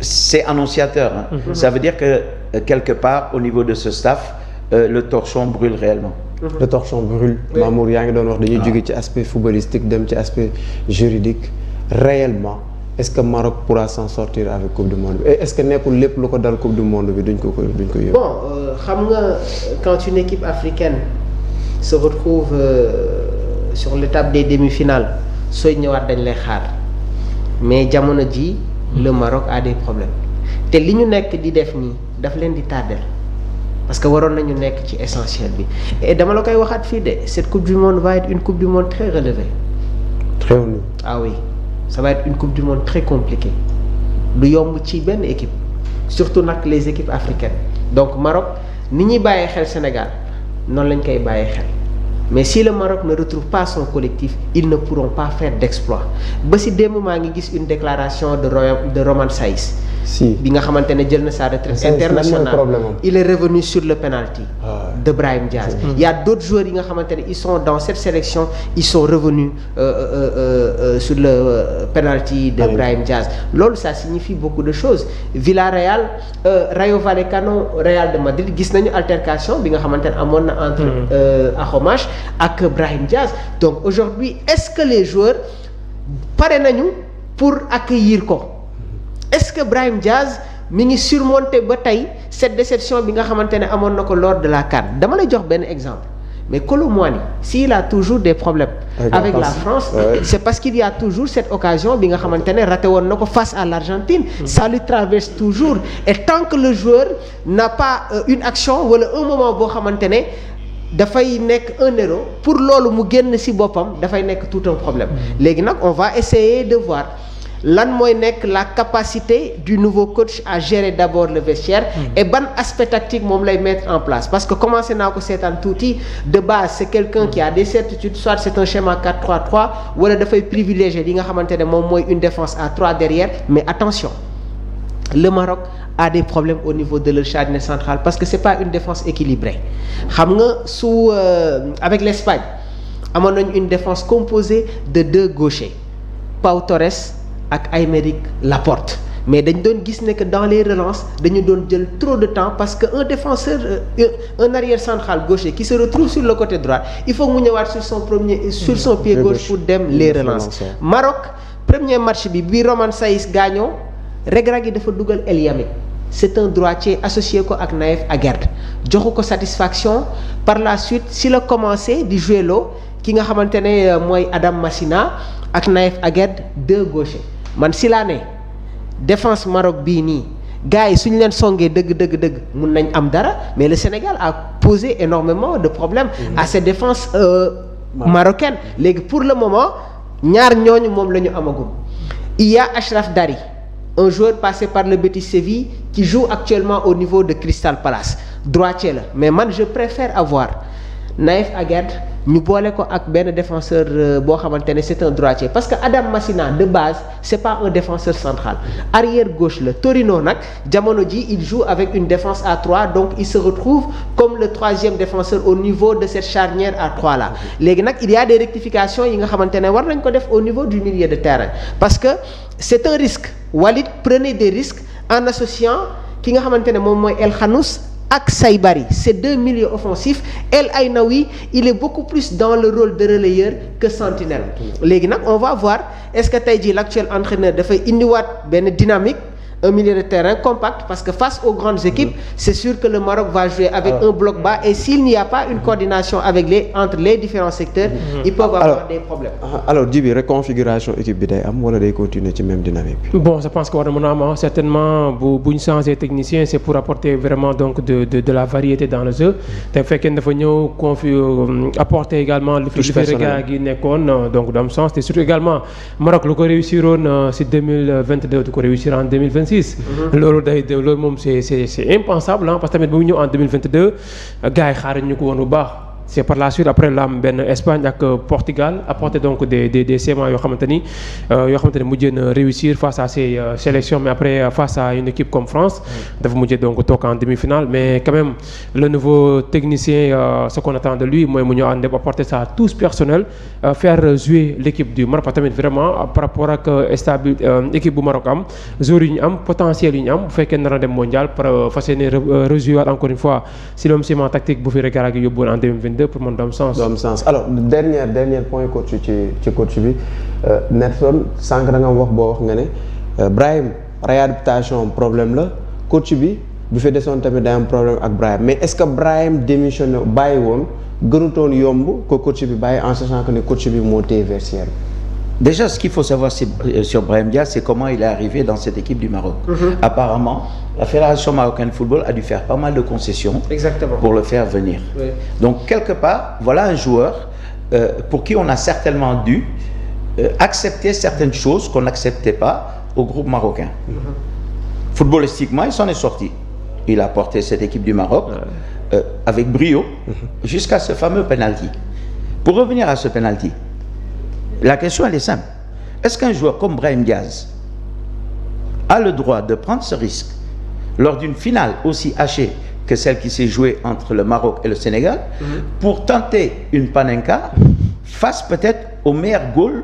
c'est annonciateur. Hein. Ça veut dire que quelque part, au niveau de ce staff, le torchon brûle réellement. Le torchon brûle. Oui. Mamour yaa ngi doon wax dañuy jóge ci aspect footballistique dem ci aspect juridique. Réellement, est-ce que Maroc pourra s'en sortir avec Coupe du Monde bi? Et est-ce que nekkul lépp lu ko dal Coupe du Monde bi duñ ko yóbbu? Bon, xam nga quand une équipe africaine se retrouve sur l'étape des demi-finales, sooy ñëwaat dañ lay xaar mais jamono ji le Maroc a des problèmes te li ñu nekk di def nii daf leen di tardel parce que waroon nañu nekk ci essentiel bi et dama la koy waxaat fii de cette Coupe du Monde va être une Coupe du Monde très relevée. Très relevée. Ah oui, ça va être une Coupe du Monde très compliquée du yomb ci benn équipe surtout nag les équipes africaines. Donc Maroc ni ñuy bàyyee xel Sénégal noonu lañ koy bàyyee xel mais si le Maroc ne retrouve pas son collectif ils ne pourront pas faire d'exploit. Ba si démb maa ngi gis une déclaration de Romain Saïs si bi nga xamante ne jël na sa retraite internationale. Il est revenu sur le penalty de Brahim Diaz. Il y a d'autres joueurs yi nga xamante ne ils sont dans cette sélection, ils sont revenus sur le penalty de Brahim Diaz. Loolu ça signifie beaucoup de choses. Villarreal Rayo Vallecano Real de Madrid gis nañu altercation bi nga xamante ne amoon na entre Ahomach ak Brahim Diaz. Donc aujourd'hui, est-ce que les joueurs pare nañu pour accueillir ko? Est-ce que Brahim Diaz mi ngi surmonter ba tey cette déception bi nga xamante ne amoon na ko lors de la CAN? Dama lay jox benn exemple mais Kolo Muani s'il a toujours des problèmes avec la France c'est parce qu'il y a toujours cette occasion bi nga xamante ne raté woon na ko face à l'Argentine ça lui traverse toujours et tant que le joueur n'a pas une action wala un moment boo xamante ne dafay nekk un héros pour loolu mu génn ci boppam dafay nekk tout un problème léegi nag on va essayer de voir lan mooy nekk la capacité du nouveau coach à gérer d'abord le vestiaire et ban aspect tactique moom lay mettre en place parce que commencé naa ko seetaan tuuti de base c'est quelqu'un qui a des certitudes soit c'est un schéma 4-3-3 wala dafay privilégier li nga xamante ne moom mooy une défense à 3 derrière mais attention le Maroc a des problèmes au niveau de leur charnière centrale parce que c'est pas une défense équilibrée xam nga avec l'Espagne amoon nañu une défense composée de 2 gauchers Pau Torres ak Aymeric Laporte mais dañ doon gis ne que dans les relances dañu doon jël trop de temps parce que un défenseur un arrière central gaucher qui se retrouve sur le côté droit il faut mu ñëwaat sur son pied gauche pour dem les relances Maroc premier match bi Romain Saïs gaañoo Regragui dafa dugal El Yamik c'est un droitier associé ko ak Naïf Aguerd joxu ko satisfaction par la suite si la commencé di jouer loo ki nga xamante ne mooy Adam Massina ak Naïf Aguerd 2 gauchers man si laa ne défense Maroc bii nii gars yi suñu leen songee dëgg mun nañ am dara mais le Sénégal a posé énormément de problèmes à cette défense marocaine léegi pour le moment ñaar ñooñu moom la ñu amagum il y a Achraf Dari un joueur passé par le Betis Séville qui joue actuellement au niveau de Crystal Palace droitier la mais man je préfère avoir Naïf Aguerd ñu boole ko ak benn défenseur boo xamante ne c'est un droitier parce que Adam Massina de base c'est pas un défenseur central arrière gauche la Torino nag jamono ji il joue avec une défense à 3 donc il se retrouve comme le 3e défenseur au niveau de cette charnière à 3 là léegi nag il y a des rectifications yi nga xamante ne war nañ ko def au niveau du milieu de terrain parce que c'est un risque Walid prenait des risques en associant ki nga xamante ne moom mooy El Khanous ak Saybari c'est 2 milieux offensifs El Ainaoui il est beaucoup plus dans le rôle de relayeur que sentinelle léegi nag on va voir est-ce que tey jii l'actuel entraîneur dafay indiwaat benn dynamique un milieu de terrain compact parce que face aux grandes équipes c'est sûr que le Maroc va jouer avec un bloc bas et s'il n'y a pas une coordination entre les différents secteurs ils peuvent avoir des problèmes alors Djiby reconfiguration équipe bi day am wala day continuer ci même dynamique bi bon je pense que war na mën a am certainement bu ñu changer technicien c'est pour apporter vraiment donc de la variété dans le jeu te fekkee dafa ñëw apporter également li fi Regragui nekkoon donc du am sens te surtout également Maroc lu ko réussiroon si 2022 du ko réussir en 2026 loolu loolu moom c'est impensable parce que tamit bu mu ñëw en 2022 gars yi xaaruñ ñu ko woon bu baax c'est par la suite après la am benn Espagne ak Portugal apporter donc des schémas yoo xamante ni mujjee na réussir face à ces sélections mais après face à une équipe comme France dafa mujjee donc toog en demi-finale mais quand même le nouveau technicien ce qu'on attend de lui mooy mu ñëw ànd apporter sa touche personnelle faire jouer l'équipe du Maroc tamit vraiment par rapport ak équipe bu Maroc am joueurs yu ñu am potentiel yu ñu am bu fekkee nar a dem mondial par fas yéene rejouer encore une fois si le schéma tactique bu fi Regragui yóbbuwoon en 2022 pour man du am sens. alors dernier point coach ci coach bi Nelson sànq da nga wax nga ne Brahim réadaptation problème la coach bi bu fi desoon tamit day am problème ak Brahim mais est-ce que Brahim démissionné bàyyi woon gënutoon yomb ko coach bi bàyyi en sachant que ne coach bi moo téye vestiaire bi. Déjà, ce qu'il faut savoir sur Brahim Diaz, c'est comment il est arrivé dans cette équipe du Maroc. Apparemment, la Fédération marocaine de football a dû faire pas mal de concessions pour le faire venir. Oui. Donc, quelque part, voilà un joueur pour qui on a certainement dû accepter certaines choses qu'on n'acceptait pas au groupe marocain. Footballistiquement, il s'en est sorti. Il a porté cette équipe du Maroc avec brio jusqu'à ce fameux penalty. Pour revenir à ce penalty, la question elle est simple. Est-ce qu'un joueur comme Brahim Diaz a le droit de prendre ce risque lors d'une finale aussi hachée que celle qui s'est jouée entre le Maroc et le Sénégal pour tenter une panenka face peut-être au meilleur goal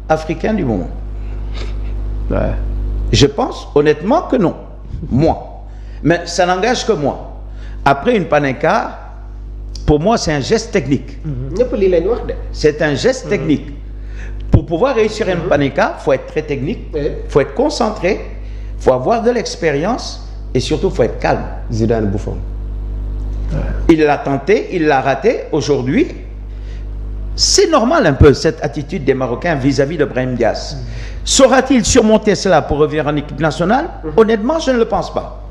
africain du moment? Je pense honnêtement que non. Moi. Mais ça n'engage que moi. Après une panenka, pour moi c'est un geste technique. C'est un geste technique. Pour pouvoir réussir une panenka, il faut être très technique, il faut être concentré, il faut avoir de l'expérience et surtout il faut être calme. Zidane Buffon. Il l'a tenté, il l'a raté. Aujourd'hui, c'est normal un peu cette attitude des Marocains vis-à-vis de Brahim Diaz. Saura-t-il surmonter cela pour revenir en équipe nationale? Honnêtement, je ne le pense pas.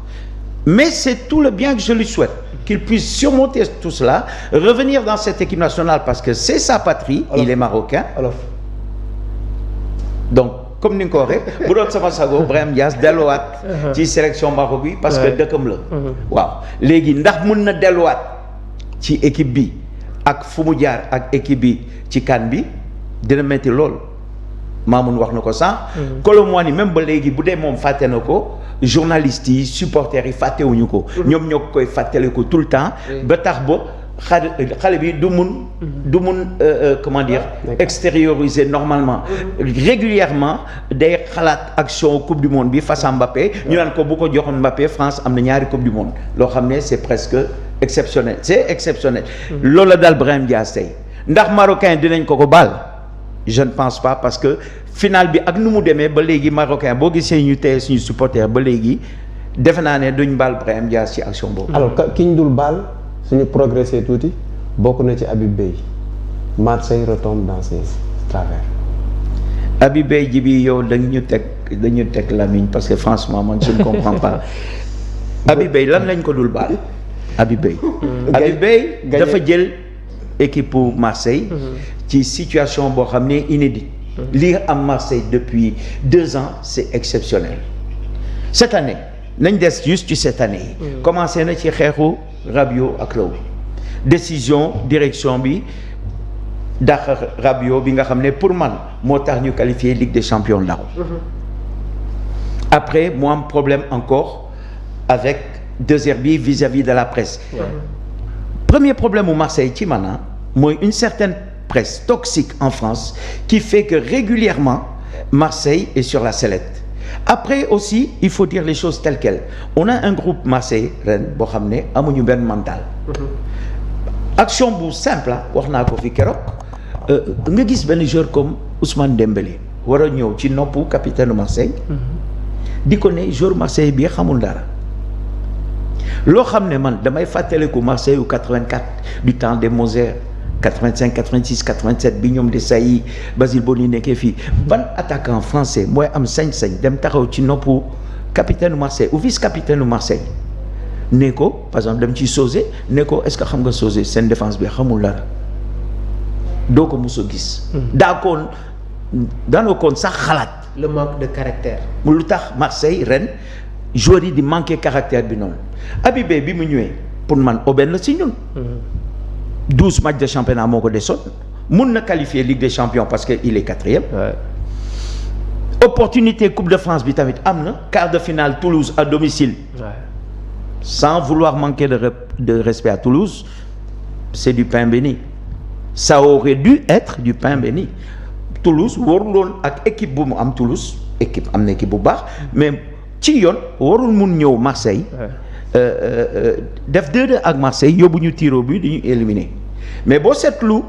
Mais c'est tout le bien que je lui souhaite. Qu'il puisse surmonter tout cela, revenir dans cette équipe nationale parce que c'est sa patrie, il est marocain. Donc, comme ni nga ko waxee bu doon sama sago Brahim Diaz delluwaat ci sélection Maroc bi parce que dëkkam la. waaw léegi ndax mun na delluwaat ci équipe bi ak fu mu jaar ak équipe bi ci CAN bi dina metti lool. Mamoun wax na ko sànq. Kolo Muani même ba léegi bu dee moom fàtte na ko journalistes yi supporters yi fàttewuñu ko. ñoom ñoo koy fàttali ko tout le temps. ba tax ba xale bi du mun comment dire extérioriser normalement. régulièrement day xalaat action coupe du monde bi face à Mbappé. ñu naan ko bu ko joxoon Mbappé France am na ñaari coupe du monde loo xam ne c'est presque exceptionnel c'est exceptionnel. loolu la daal Brahim Diaz tey ndax marocain dinañ ko baal. Je ne pense pas parce que final bi ak nu mu demee ba léegi marocain boo gisee ñu teye suñu supporter ba léegi defe naa ne duñ baal Brahim Diaz ci action boobu. alors ki ñu dul baal suñu progressé tuuti bokk na ci Habib Beye. Marseille retombe dans ses travers. Habib Beye ji bi yow dañu teg Lamine parce que franchement man je ne comprends pas. Habib Beye lan lañ ko dul baal. Habib Beye. Habib Beye dafa jël équipe pour Marseille. ci situation boo xam ne inédite. lii am Marseille depuis 2 ans c'est exceptionnel. cette année nañ des juste ci cette année yi. commencé na ci xeexu Rabiot ak Lowe. décision direction bi dàq Rabiot bi nga xam ne pour man moo tax ñu qualifier Ligue des champions daaw. après mu am problème encore avec De Zerbi vis-à-vis de la presse. premier problème mu Marseille ci maanaam mooy une certaine presse toxique en France qui fait que régulièrement Marseille est sur la sellette. Après aussi il faut dire les choses telles quelles. On a un groupe Marseille ren boo xam ne amuñu benn mental. action bu simple wax naa ko fi keroog nga gis benn joueur comme Ousmane Dembélé war a ñëw ci noppu capitaine Marseille. di ko ne joueur Marseille bi xamul dara. loo xam ne man damay fàttaliku Marseille u 84 du temps des Moser 85 86 87 bi ñoom de Sailly Basile Boni nekkee fii ban attaquant français mooy am sañ-sañ dem taxaw ci noppu capitaine Marseille ou vice capitaine Marseille ne ko par exemple dem ci Sosé ne ko est-ce que xam nga Sosé seen défense bi xamul dara doo ko mos a gis. daanoo koon sax xalaat. le manque de caractère. lu tax Marseille ren joueurs yi di manquer caractère bi noonu Habib Beye bi mu ñëwee pour man aubaine la si ñun. 12 matchs de championnat moo ko desoon mun na qualifier Ligue des champions parce que il est 4e. opportunité Coupe de France bi tamit am na quart de finale Toulouse à domicile. sans vouloir manquer de respect à Toulouse c'est du pain béni. ça aurait dû être du pain béni. Toulouse waruloon ak équipe bu mu am Toulouse équipe am na équipe bu baax mais ci yoon warul mun ñëw Marseille. def 2-2 ak Marseille yóbbu ñu tiro bi di ñu éliminer mais boo seetlu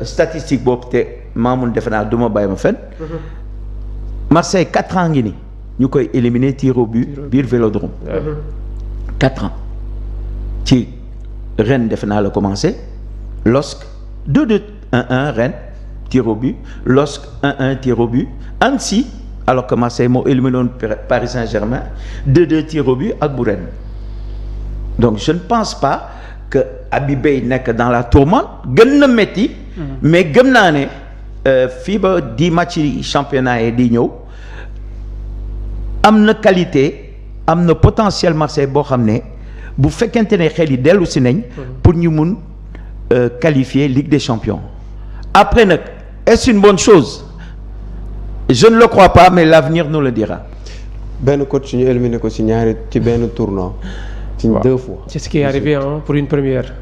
statistique boobu te Mamoun defe naa du ma bàyyi ma fen Marseille 4 ans ngi ni ñu koy éliminer tiro bi biir Vélodrome. 4 ans ci ren defe naa la commencé LOSC 2-2 1-1 ren tiro bi LOSC 1-1 tiro bi Annecy alors que Marseille moo éliminé woon Paris Saint-Germain 2-2 tiro bi ak bu ren. donc je ne pense pas que Habib Beye nekk dans la tourmente gën na métti. mais gëm naa ne fii ba 10 matchs yi championnat yi di ñëw am na qualité am na potentiel Marseille boo xam ne bu fekkente ne xel yi dellu si nañ. pour ñu mun qualifier Ligue des champions. après nag est-ce une bonne chose je ne le crois pas mais l'avenir nous le dira. benn coach ñu éliminé ko ci benn tournoi. ci 2 fois. c'est ce qui est arrivé pour une première.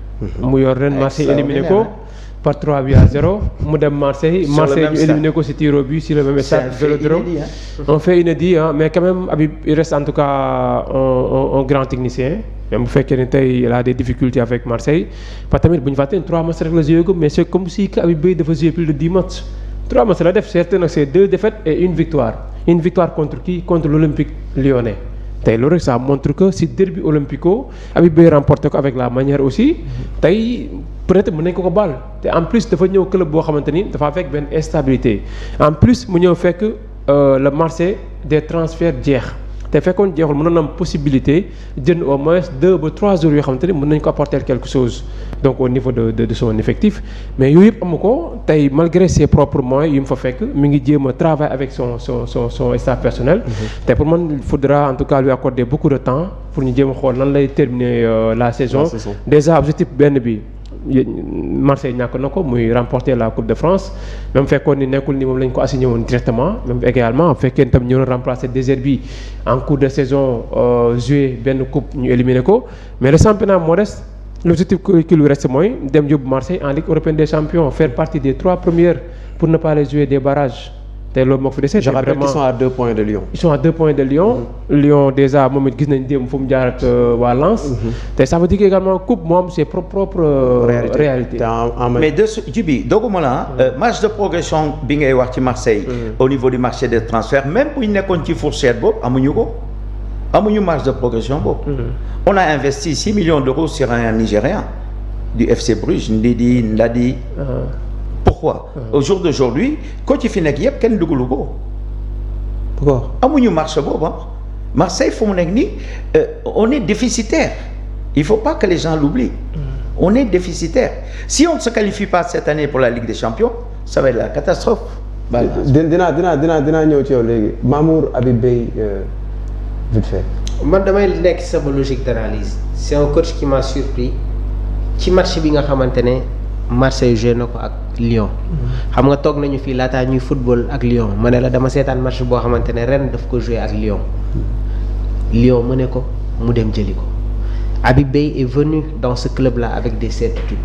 mu yor ren Marseille éliminé ko par 3-0 mu dem Marseille ñu éliminé ko ci tir au but sur le même stade Vélodrome. on fait inédit mais quand même Habib il reste en tout cas un grand technicien. même bu fekkee ne tey il a des difficultés avec Marseille parce que tamit bu ñu fàttee 3 matchs rek la joué ko mais c'est comme si que Habib Beye dafa joué plus de 10 matchs. 3 matchs la def certes nag c'est 2 défaites et une victoire contre qui contre l'Olympique Lyonnais tey loolu rek ça montre que si derby olympico Habib Beye remporté ko avec la manière aussi tey peut-être mën nañ ko baal te en plus dafa ñëw club boo xamante ni dafa fekk benn instabilité en plus mu ñëw fekk le marché des transferts jeex te fekkoon jeexul mënoon am possibilité jënd au moins 2 ba 3 jours yoo xamante ni mën nañ ko apporter quelque chose donc au niveau de son effectif mais yooyu yëpp amu ko tey malgré ses propres moyens yu mu fa fekk mi ngi jéem a travailler avec son staff personnel. te pour man il faudra en tout cas lui accorder beaucoup de temps pour ñu jéem a xool nan lay terminer la saison. Déjà objectif benn bi. Marseille ñàkk na ko muy remporter la Coupe de France même fekkoon ni nekkul ni moom lañ ko assigné woon directement même également bu fekkee tam ñëw na remplacer Deserbi en cours de saison joué benn coupe ñu éliminé ko mais le championnat moo des l'objectif qui lui reste mooy dem yóbbu Marseille en Ligue européenne des champions faire partie des 3 premières pour ne pas aller jouer des barrages te loolu moo ko fi dese. je rappelle qu'ils sont à 2 points de Lyon. Ils sont à 2 points de Lyon. Lyon déjà moom it gis nañ démb fu mu jaar ak waa Lens. te ça veut dire que également coupe moom c'est propre réalité. mais de Djibi dogguma la marge de progression bi ngay wax ci Marseille. au niveau du marché des transferts même bu ñu nekkoon ci fourchette boobu amuñu marge de progression boobu. on a investi 6 millions d'euros sur un Nigérian du FC Bruges Ndadi. Pourquoi au jour d'aujourd'hui coach yi fi nekk yëpp kenn dugalu ko. pourquoi amuñu marché boobu Marseille fu mu nekk nii on est déficitaire il faut pas que les gens l'oublient. on est déficitaire si on ne se qualifie pas cette année pour la Ligue des Champions ça va être la catastrophe. dinaa ñëw ci yow léegi Mamour Habib Beye vite fait. man damay nekk sama logique d'analyse c'est un coach qui m'a surpris ci match bi nga xamante ne Marseille joué na ko ak Lyon. xam nga toog nañu fii laataa ñuy football ak Lyon ma ne la dama seetaan match boo xamante ne Rennes daf ko joué ak Lyon. Lyon mu ne ko mu dem jëli ko Habib Beye est venu dans ce club-là avec des certitudes.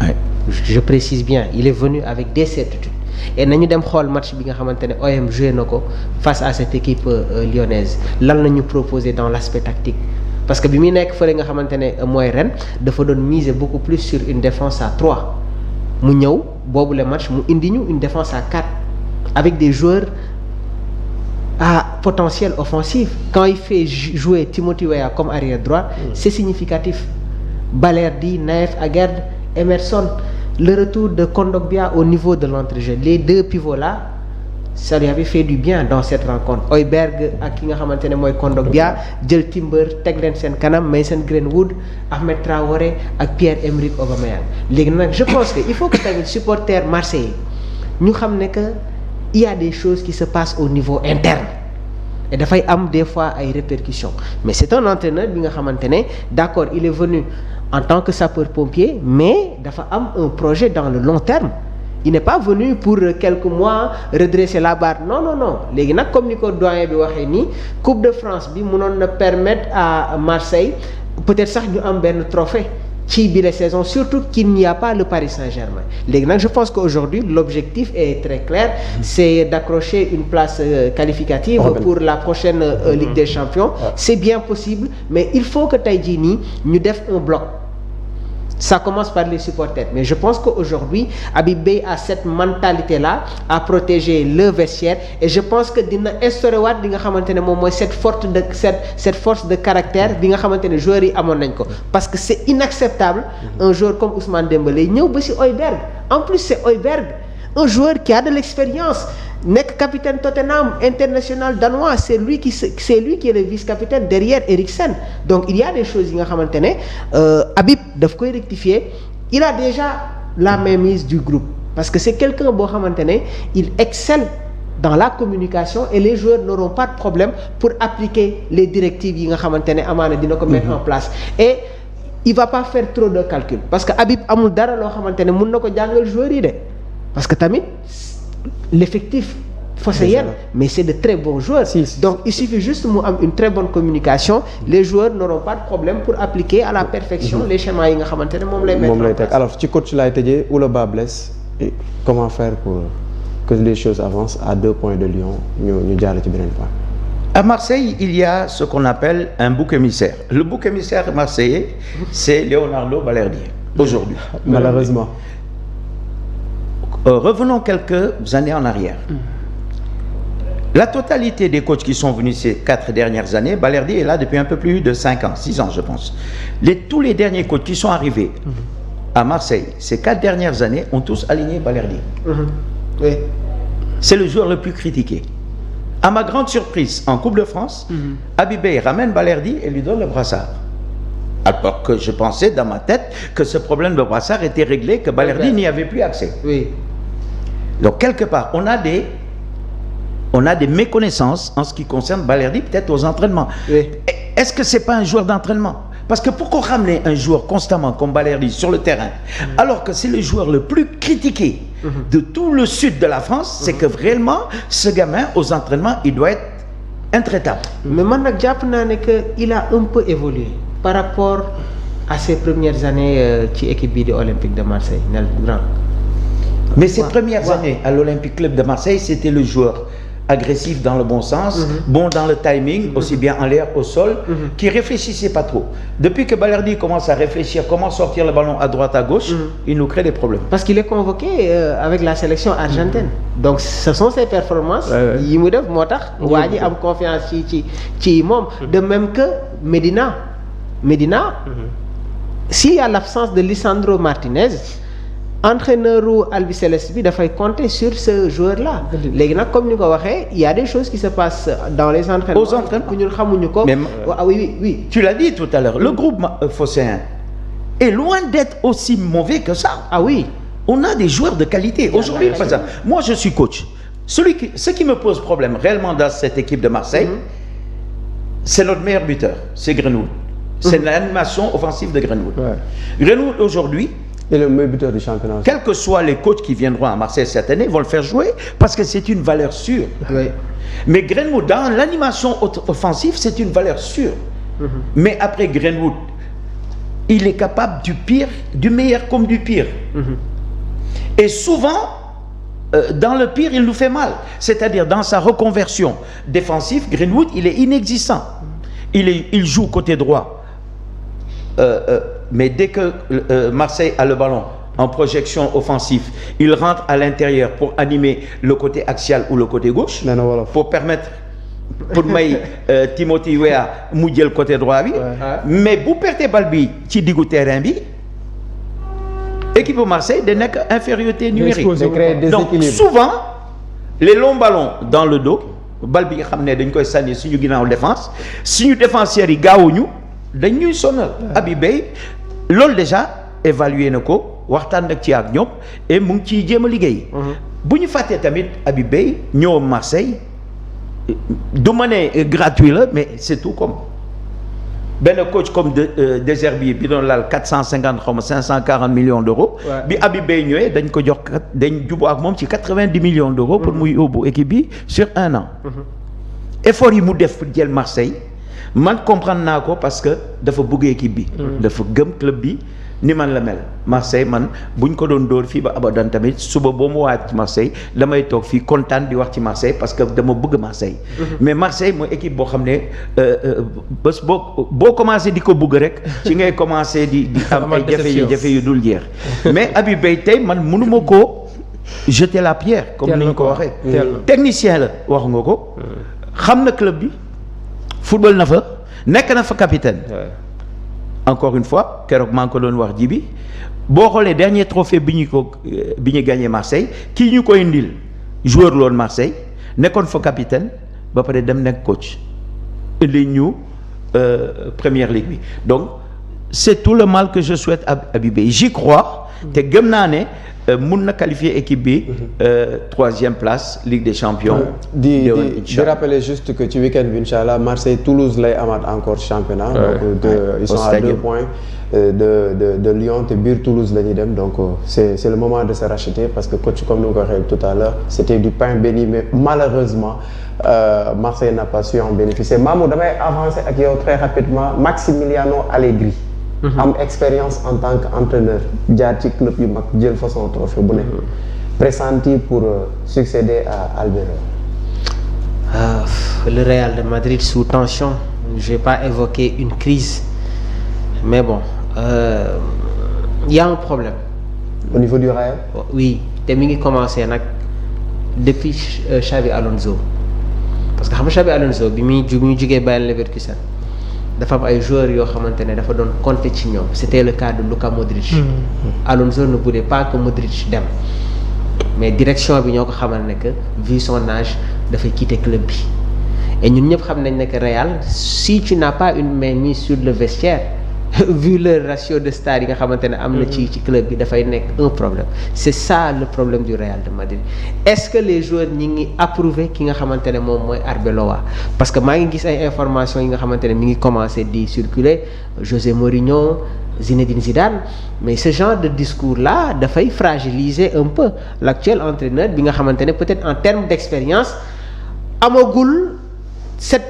Ouais. Je précise bien il est venu avec des certitudes et nañu dem xool match bi nga xamante ne OM joué na ko face à cette équipe lyonnaise lan la ñu proposé dans l'aspect tactique. parce que bi muy nekk fële nga xamante ne mooy Rennes dafa doon miser beaucoup plus sur une défense à 3 mu ñëw boobu le match mu indi ñu une défense à 4 avec des joueurs à potentiel offensif quand il fait jouer Timothy Weah comme arrière droit c'est significatif. Balerdi, Naïf Aguerd, Emerson, le retour de Kondogbia au niveau de l'entrejeu les 2 pivots là ça lui avait fait du bien dans cette rencontre. Højbjerg ak ki nga xamante ne mooy Kondogbia jël Timber teg leen seen kanam Mason Greenwood Ahmed Traoré ak Pierre-Emerick Aubameyang léegi nag je pense que il faut que tamit supporters marseillais ñu xam ne que il y a des choses qui se passent au niveau interne et dafay am des fois ay répercussions mais c'est un entraîneur bi nga xamante ne d'accord il est venu en tant que sapeur-pompier mais dafa am un projet dans le long terme. Il n'est pas venu pour quelques mois redresser la barre non léegi nag comme ni ko doyen bi waxee nii Coupe de France bi mënoon na permettre à Marseille peut-être sax ñu am benn trophée ci biir saison surtout qu'il n'y a pas le Paris Saint-Germain léegi nag je pense qu'aujourd'hui l'objectif est très clair c'est d'accrocher une place qualificative pour la prochaine Ligue des Champions c'est bien possible mais il faut que tey jii nii ñu def un bloc. Ça commence par les supporters mais je pense qu'aujourd'hui Habib Beye a cette mentalité-là à protéger le vestiaire et je pense que dina instaurer waat li nga xamante ne moom mooy cette force de caractère bi nga xamante ne joueurs yi amoon nañ ko parce que c'est inacceptable un joueur comme Ousmane Dembélé ñëw ba ci Højbjerg en plus c'est Højbjerg un joueur qui a de l'expérience nekk capitaine Tottenham international danois c'est lui qui est le vice-capitaine derrière Eriksen donc il y a des choses yi nga xamante ne Habib daf koy rectifier il a déjà la mainmise du groupe parce que c'est quelqu'un boo xamante ne il excelle dans la communication et les joueurs n'auront pas de problème pour appliquer les directives yi nga xamante ne amaana dina ko mettre en place et il va pas faire trop de calcul parce que Habib amul dara loo xamante ne mën na ko jàngal joueurs yi de parce que tamit l'effectif phocéen mais c'est de très bons joueurs donc il suffit juste mu am une très bonne communication les joueurs n'auront pas de problème pour appliquer à la perfection les schémas yi nga xamante ne moom lay mettre en place. Alors ci coach laay tëjee où le bas blesse et comment faire pour que les choses avancent à 2 points de Lyon ñu jaar ci beneen point. À Marseille, il y a ce qu'on appelle un bouc émissaire. Le bouc émissaire marseillais, c'est Leonardo Balerdi aujourd'hui. Malheureusement. Revenons quelques années en arrière. la totalité des coachs qui sont venus ces 4 dernières années, Balerdi est là depuis un peu plus de 5 ans, 6 ans je pense. Tous les derniers coachs qui sont arrivés à Marseille ces 4 dernières années ont tous aligné Balerdi. Oui. C'est le joueur le plus critiqué. À ma grande surprise, en Coupe de France, Habib Beye ramène Balerdi et lui donne le brassard. Alors que je pensais dans ma tête que ce problème de brassard était réglé, que Balerdi n'y avait plus accès. Oui. Donc quelque part, on a des méconnaissances en ce qui concerne Balerdi, peut-être aux entraînements. Oui. Est-ce que c'est pas un joueur d'entraînement? Parce que pourquoi ramener un joueur constamment comme Balerdi sur le terrain, alors que c'est le joueur le plus critiqué de tout le sud de la France, c'est que réellement, ce gamin, aux entraînements, il doit être intraitable. Mais man nag jàpp naa ne que il a un peu évolué par rapport à ses premières années ci équipe bii di Olympique de Marseille, Nel Grand. Mais ses premières années à l'Olympique Club de Marseille, c'était le joueur agressif dans le bon sens, bon dans le timing, aussi bien en l'air, au sol, qui réfléchissait pas trop. Depuis que Balerdi commence à réfléchir comment sortir le ballon à droite, à gauche, il nous crée des problèmes. Parce qu'il est convoqué avec la sélection argentine. Donc ce sont ses performances yi mu def moo tax waa ji am confiance ci moom. De même que Medina. S'il y a l'absence de Lisandro Martinez, entraîneur u Albiceleste bi dafay compter sur ce joueur-là. Léegi nag comme ni ko waxee, il y a des choses qui se passent dans les entraînements. Aux entraînements. Que ñun xamuñu ko. Oui. Tu l'as dit tout à l'heure, le groupe phocéen est loin d'être aussi mauvais que ça. Ah oui. On a des joueurs de qualité. Aujourd'hui, par exemple, moi je suis coach. Ce qui me pose problème réellement dans cette équipe de Marseille, c'est notre meilleur buteur, c'est Greenwood. C'est l'animation offensive de Greenwood. Greenwood aujourd'hui, et le meilleur buteur du championnat. Quels que soient les coachs qui viendront à Marseille cette année, vont le faire jouer parce que c'est une valeur sûre. Oui. Mais Greenwood, dans l'animation offensive, c'est une valeur sûre. Mais après Greenwood, il est capable du pire, du meilleur comme du pire. Et souvent, dans le pire, il nous fait mal. C'est-à-dire, dans sa reconversion défensive, Greenwood, il est inexistant. Il joue côté droit. Mais dès que Marseille a le ballon en projection offensive, il rentre à l'intérieur pour animer le côté axial ou le côté gauche, pour permettre pour may Timothy Weah mu jël côté droit bi. Mais bu perdre bal bi ci diggu terrain bi, équipe de Marseille de nekk infériorité numérique. Donc souvent les longs ballons dans le dos, bal bi nga xam ne dañ koy sànni suñu ginnaaw défense, suñu défenseurs yi gaawuñu dañ ñuy sonal. Habib Beye loolu déjà évalué na ko waxtaan nag ci ak ñoom et mu ngi ciy jéem a liggéey. bu ñu fàttee tamit Habib Beye ñëw Marseille du ma ne gratuit la, mais c'est tout comme benn coach comme Deserbi bi doon laal 450 xaw ma 540 millions d'euros. bi Habib Beye ñëwee dañ ko jox dañ juboo ak moom ci 90 millions d'euros pour muy yóbbu équipe bi sur 1 an. effort yi mu def pour jël Marseille man comprendre naa ko parce que dafa bëgg équipe bi. dafa gëm club bi ni man la mel. Marseille man buñ ko doon dóor fii ba abadan tamit suba boo mu waat ci Marseille damay toog fii kontaan di wax ci Marseille parce que dama bëgg Marseille. Mais Marseille mooy équipe boo xam ne bés boo commencé di ko bëgg rek ci ngay commencé di am ay jafe yu dul jeex. Mais Habib Beye tey man mënuma koo jeter la pierre. comme ni ñu ko waxee. technicien la wax nga ko. xam na club bi. football na fa nekk na fa capitaine. Encore une fois keroog maa ngi ko doon wax ji bi boo xoolee dernier trophée bi ñu gagné Marseille kii ñu koy indil joueur loon Marseille nekkoon fa capitaine ba pare dem nekk coach indi ñu Première Ligue bi. Donc c'est tout le mal que je souhaite à Habib Beye. J'y crois te gëm naa ne mun na qualifier équipe bi 3e place Ligue des Champions. di rappeler juste que ci week-end bi inchallah Marseille Toulouse lay amaat encore championnat. Donc ils sont à 2 points de Lyon te biir Toulouse la ñuy dem. Donc c'est le moment de se racheter parce que coach comme nous ko waxee tout à l'heure c'était du pain béni, mais malheureusement Marseille n'a pas su en bénéficier. Mamou damay avancer ak yow très rapidement. Maximiliano Allegri am expérience en tant qu'entraîneur jaar ci club yu mag jël façon trophée bu ne pressenti pour succéder à Alvaro. Le Real de Madrid sous tension. Je vais pas évoquer une crise, mais bon il y a un problème au niveau du Real. Oui, te mi ngi commencé nag depuis Xavi Alonso. parce que xam nga Xabi Alonso bi muy jugee Bayer Leverkusen dafa am ay joueurs yoo xamante ne dafa doon compter ci ñoom c'était le cas de Luka Modric. Alonso ne voulait pas que Modric dem mais direction bi ñoo ko xamal ne que vu son âge dafay quitter club bi et ñun ñëpp xam nañ ne que Real si tu n'as pas une mainmise sur le vestiaire vu le ratio de stars yi nga xamante ne am na ci club bi dafay nekk un problème c'est ça le problème du Real de Madrid est-ce que les joueurs ñi ngi approuvé ki nga xamante ne moom mooy Arbeloa parce que maa ngi gis ay informations yi nga xamante ne mi ngi commencé di circuler José Mourinho Zinedine Zidane mais ce genre de discours là dafay fragiliser un peu l'actuel entraîneur bi nga xamante ne peut-être en termes d'expérience amagul cette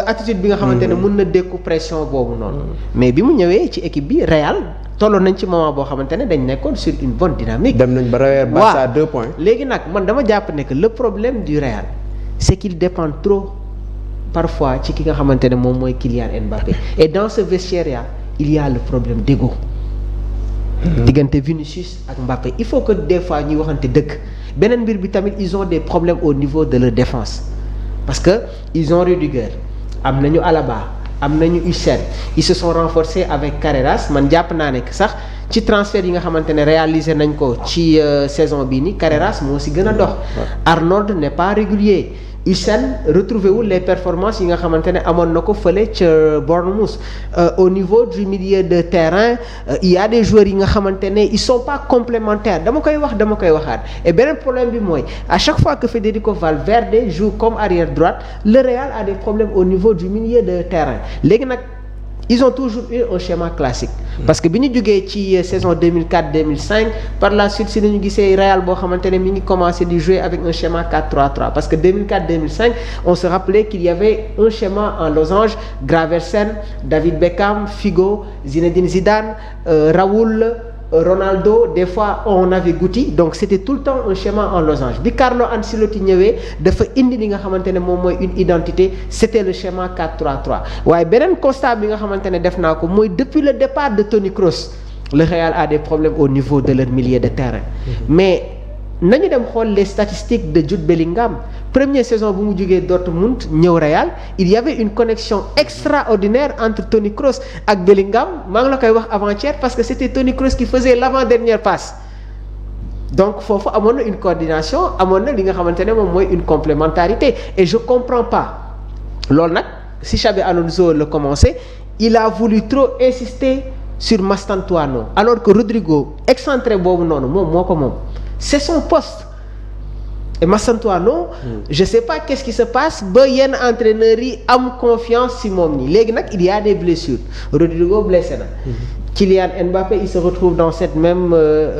attitude bi nga xamante ne mën na dékku pression boobu noonu mais bi mu ñëwee ci équipe bi Real tolloon nañ ci moment boo xamante ne dañ nekkoon sur une bonne dynamique. dem nañ ba rawee Barça à 2 points. léegi nag man dama jàpp ne que le problème du Real c'est qu'il dépend trop parfois ci ki nga xamante ne moom mooy Kylian Mbappé et dans ce vestiaire là il y a le problème d'ego diggante Vinicius ak Mbappé il faut que des fois ñuy waxante dëgg beneen mbir bi tamit ils ont des problèmes au niveau de leur défense parce que ils ont Rudiger am nañu Alaba am nañu Hussein ils se sont renforcés avec Carreras man jàpp naa ne que sax ci transfert yi nga xamante ne réalisé nañ ko ci saison bii nii Carreras moo si gën a dox Arnold n'est pas régulier Hussein retrouvé wul les performances yi nga xamante ne amoon na ko fële ca Bournemouth au niveau du milieu de terrain il y a des joueurs yi nga xamante ne ils sont pas complémentaires dama koy waxaat et beneen problème bi mooy à chaque fois que Federico Valverde joue comme arrière droite le Real a des problèmes au niveau du milieu de terrain léegi nag ils ont toujours eu un schéma classique parce que bi ñu jógee ci saison 2004-2005 par la suite si nañu gisee Real boo xamante ne mi ngi commencé di jouer avec un schéma 4-3-3 parce que 2004-2005 on se rappelait qu'il y avait un schéma en losange Graversen David Beckham Figo Zinedine Zidane Raoul Ronaldo des fois on avait Guti donc c'était tout le temps un schéma en losange bi Carlo Ancelotti ñëwee dafa indi li nga xamante ne moom mooy une identité c'était le schéma 4-3-3 waaye beneen constat bi nga xamante ne def naa ko mooy depuis le départ de Toni Kroos le Real a des problèmes au niveau de leur milieu de terrain mais nañu dem xool les statistiques de Jude Bellingham première saison bu mu jógee Dortmund ñëw Real il y avait une connexion extraordinaire entre Toni Kroos ak Bellingham maa ngi la koy wax avant-hier parce que c'était Toni Kroos qui faisait l'avant-dernière passe donc foofu amoon na une coordination amoon na li nga xamante ne moom mooy une complémentarité et je comprends pas loolu nag si Xabi Alonso le commencé il a voulu trop insister sur Mastantuono alors que Rodrigo excentré boobu noonu moo ko moom c'est son poste et Mastantuono je sais pas qu'est-ce qui se passe ba yenn entraîneurs yi am confiance ci moom nii léegi nag il y a des blessures Rodrigo blessé na Kylian Mbappé il se retrouve dans cette même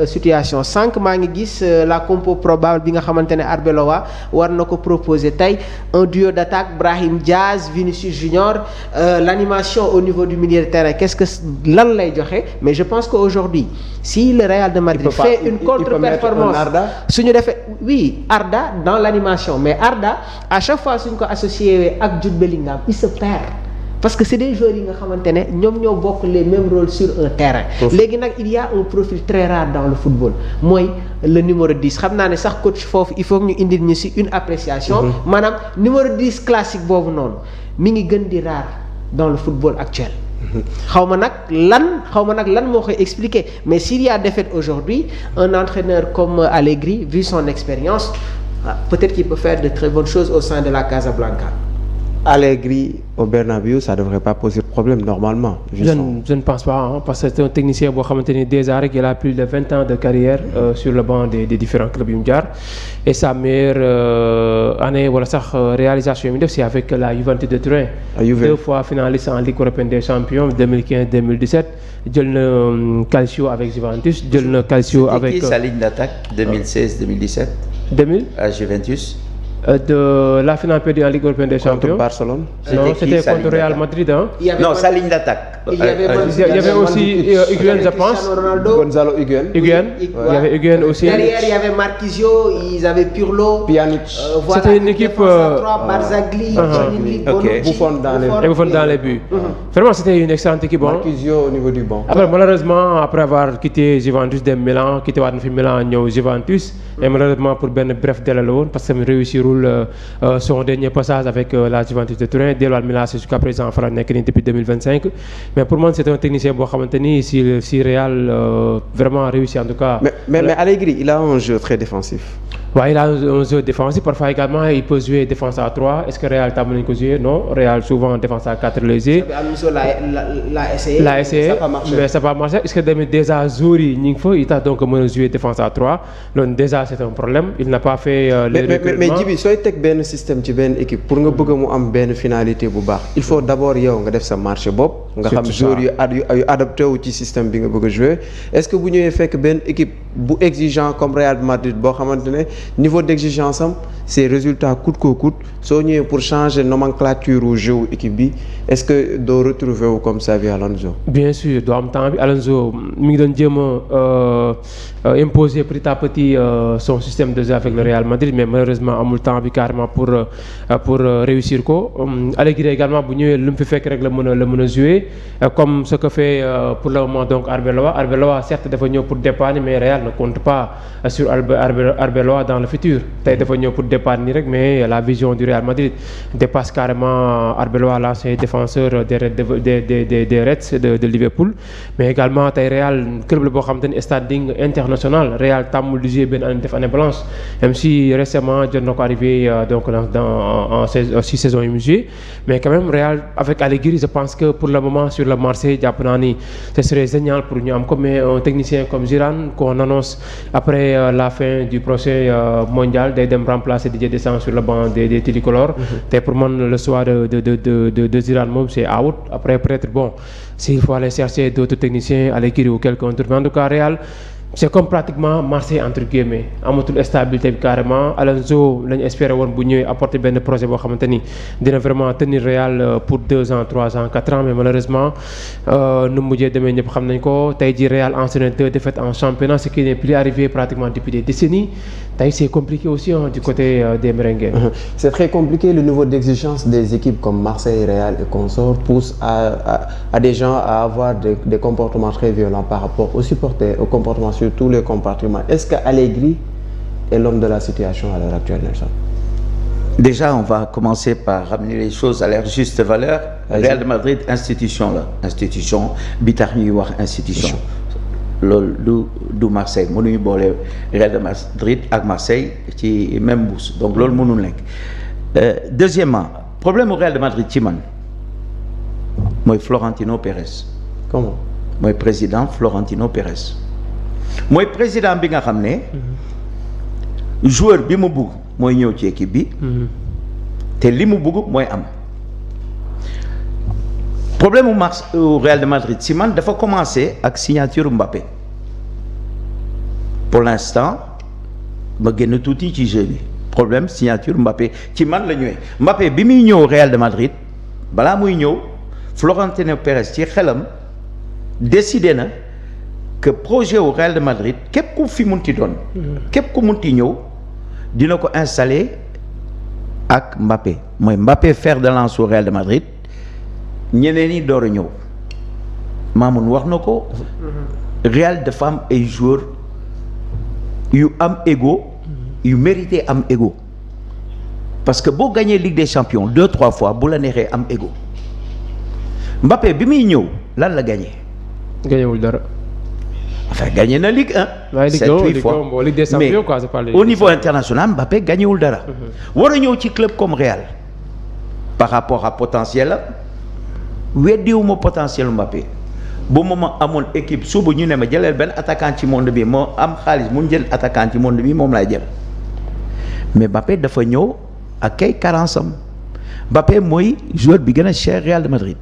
situation sànq maa ngi gis la compo probable bi nga xamante ne Arbeloa war na ko proposer tey un duo d'attaque Brahim Diaz Vinicius Junior l'animation au niveau du milieu de terrain qu'est-ce que lan lay joxe mais je pense qu'aujourd'hui si le Real de Madrid fait une contre-performance suñu defee oui Arda dans l'animation mais Arda à chaque fois suñ ko associé ak Jude Bellingham il se perd parce que c'est des joueurs yi nga xamante ne ñoom ñoo bokk les mêmes rôles sur un terrain léegi nag il y a un profil très rare dans le football mooy le numéro 10 xam naa ne sax coach foofu il faut que ñu indil ñu ci une appréciation maanaam numéro 10 classique boobu noonu mi ngi gën di rare dans le football actuel xaw ma nag lan moo koy expliquer mais s'il y a défaite aujourd'hui un entraîneur comme Allegri vu son expérience peut-être qu'il peut faire de très bonnes choses au sein de la Casablanca. Allegri au Bernabéu ça devrait pas poser de problème normalement. Je ne pense pas parce que c'est un technicien boo xamante ni déjà rek il a plus de 20 ans de carrière sur le banc des différents clubs yu mu jaar et sa meilleure année wala sax réalisation yi mu def c'est avec la Juventus de Turin. 2 fois finaliste en Ligue européenne des champions 2015-2017 jël na Calcio avec Juventus jël na Calcio avec. C'était qui sa ligne d'attaque 2016-2017. 2000 à Juventus. De la finale perdue en Ligue européenne des champions. Contre Barcelone. Non, c'était contre Real Madrid hein. Non, sa ligne d'attaque. Il y avait aussi Higuaín je pense. Gonzalo Higuaín. Il y avait Higuaín aussi. Derrière il y avait Marquisio, ils avaient Pirlo. Pjanic. Voilà, c'était une équipe Barzagli, Buffon dans les buts. Vraiment c'était une excellente équipe. Marquisio au niveau du banc. Après malheureusement après avoir quitté Juventus dem Milan quitté waat na fi Milan ñëw Juventus et malheureusement pour benn bref délai la woon parce que réussirul fàttewul son dernier passage avec la Juventus de Turin delluwaat Milan jusqu'à présent fa la nekk nii depuis 2025 mais pour moi c'est un technicien boo xamante ni si Real vraiment réussi en tout cas. mais Allegri il a un jeu très défensif. waaw il a un jeu défensif parfois également il peut jouer défense à 3 est-ce que Real tàmm nañu ko jouer non Real souvent défense à 4 lay jouer. l'a essayé mais ça n'a pas marché est-ce que tamit déjà joueurs yi ñu ngi fa il tax donc mën a jouer défense à 3 loolu déjà c'est un problème il n'a pas fait. mais Djibi sooy teg benn système ci benn équipe pour nga bëgg mu am benn finalité bu baax il faut d'abord yow nga def sa marché bopp. nga xam joueurs yu adapté wu ci système bi nga bëgg a jouer est-ce que bu ñëwee fekk benn équipe bu exigeant comme Real Madrid boo xamante ne niveau d'exigence am c'est résultat coûte que coûte soo ñëwee pour changer nomenclature au jeu équipe bi est-ce que doo retrouver wu comme Xabi Alonso. bien sûr doo am temps bi Alonso mi ngi doon jéem a imposer petit à petit son système de jeu avec le Real Madrid mais malheureusement amul temps bi carrément pour réussir ko Allegri également bu ñëwee lu mu fi fekk rek la mën a jouer comme ce que fait pour le moment donc Arbeloa certes dafa ñëw pour dépanner mais Real ne compte pas sur Arbeloa dans le futur tey dafa ñëw pour dépanner rek mais la vision du Real Madrid dépasse carrément Arbeloa l'ancien défenseur des Reds de Liverpool mais également tey Real club la boo xamante ni standing international Real tàmmul di jouer benn année def année blanche même si récemment jot na ko arrivé donc en 6 saisons yu mu joué mais quand même Real avec Allegri je pense que pour le moment sur le marché jàpp naa ni ce serait génial pour ñu am comme un technicien comme Zidane qu'on annonce après la fin du prochain mondial day dem remplacer Didier Deschamps sur le banc des tricolores te pour man le choix de Zidane moom c'est out après peut-être bon s'il faut aller chercher d'autres techniciens Allegri ou quelqu'un d'autre mais en tout cas Real c'est comme pratiquement Marseille entre guillemets amatul stabilité bi carrément Alonso lañu espérer woon bu ñëwee apporter benn projet boo xamante ni dina vraiment tenir Real pour 2 ans 3 ans 4 ans mais malheureusement nu mujjee demee ñëpp xam nañ ko tey jii Real enchaîné 2 défaites en championnat ce qui n'est plus arrivé pratiquement depuis des décennies tey c'est compliqué aussi du côté des Merengues. C'est très compliqué le niveau d'exigence des équipes comme Marseille, Real et consorts pousse à des gens à avoir des comportements très violents par rapport aux supporters, aux comportements sur tous les compartiments. Est-ce que Allegri est l'homme de la situation à l'heure actuelle, Nelson? Déjà, on va commencer par ramener les choses à leur juste valeur. Real de Madrid, institution la institution bi tax ñuy wax institution. loolu du Marseille mënuñu boole Real de Madrid ak Marseille ci même bus donc loolu mënul nekk. Deuxièmement problème au Real de Madrid ci man mooy Florentino Pérez. Comment? mooy président Florentino Pérez. mooy président bi nga xam ne. joueur bi mu bugg mooy ñëw ci équipe bi. te li mu bugg mooy am. problème au Real de Madrid si man dafa commencer ak signature Mbappé pour l'instant ma génn tuuti ci jeu bi problème signature Mbappé ci man la ñëwee Mbappé bi muy ñëw Real de Madrid balaa muy ñëw Florentino Pérez ci xelam décidé na que projet au Real de Madrid képp ku fi munti doon. képp ku munti ñëw dina ko installer ak Mbappé mooy Mbappé fer de lance au Real de Madrid. ñeneen ñi door a ñëw Mamoun wax na ko Real dafa am ay joueurs yu am ego yu mérité am ego parce que boo gagné Ligue des Champions 2-3 fois bu la neexee am ego Mbappé bi muy ñëw lan la gagné. gagnewul dara. enfin gagné na Ligue 1. waaye Ligue 2 fois Ligue des Champions quoi je parle. au niveau international Mbappé gagnewul dara. war a ñëw ci club comme Real par rapport à potentiel la. weddiwuma potentiel Mbappé bu ma amoon équipe suba ñu ne ma jëleel benn attaquant ci monde bi moo am xaalis mu jël attaquant ci monde bi moom laay jël mais Mbappé dafa ñëw ak kay carence am Mbappé mooy joueur bi gën a cher Real de Madrid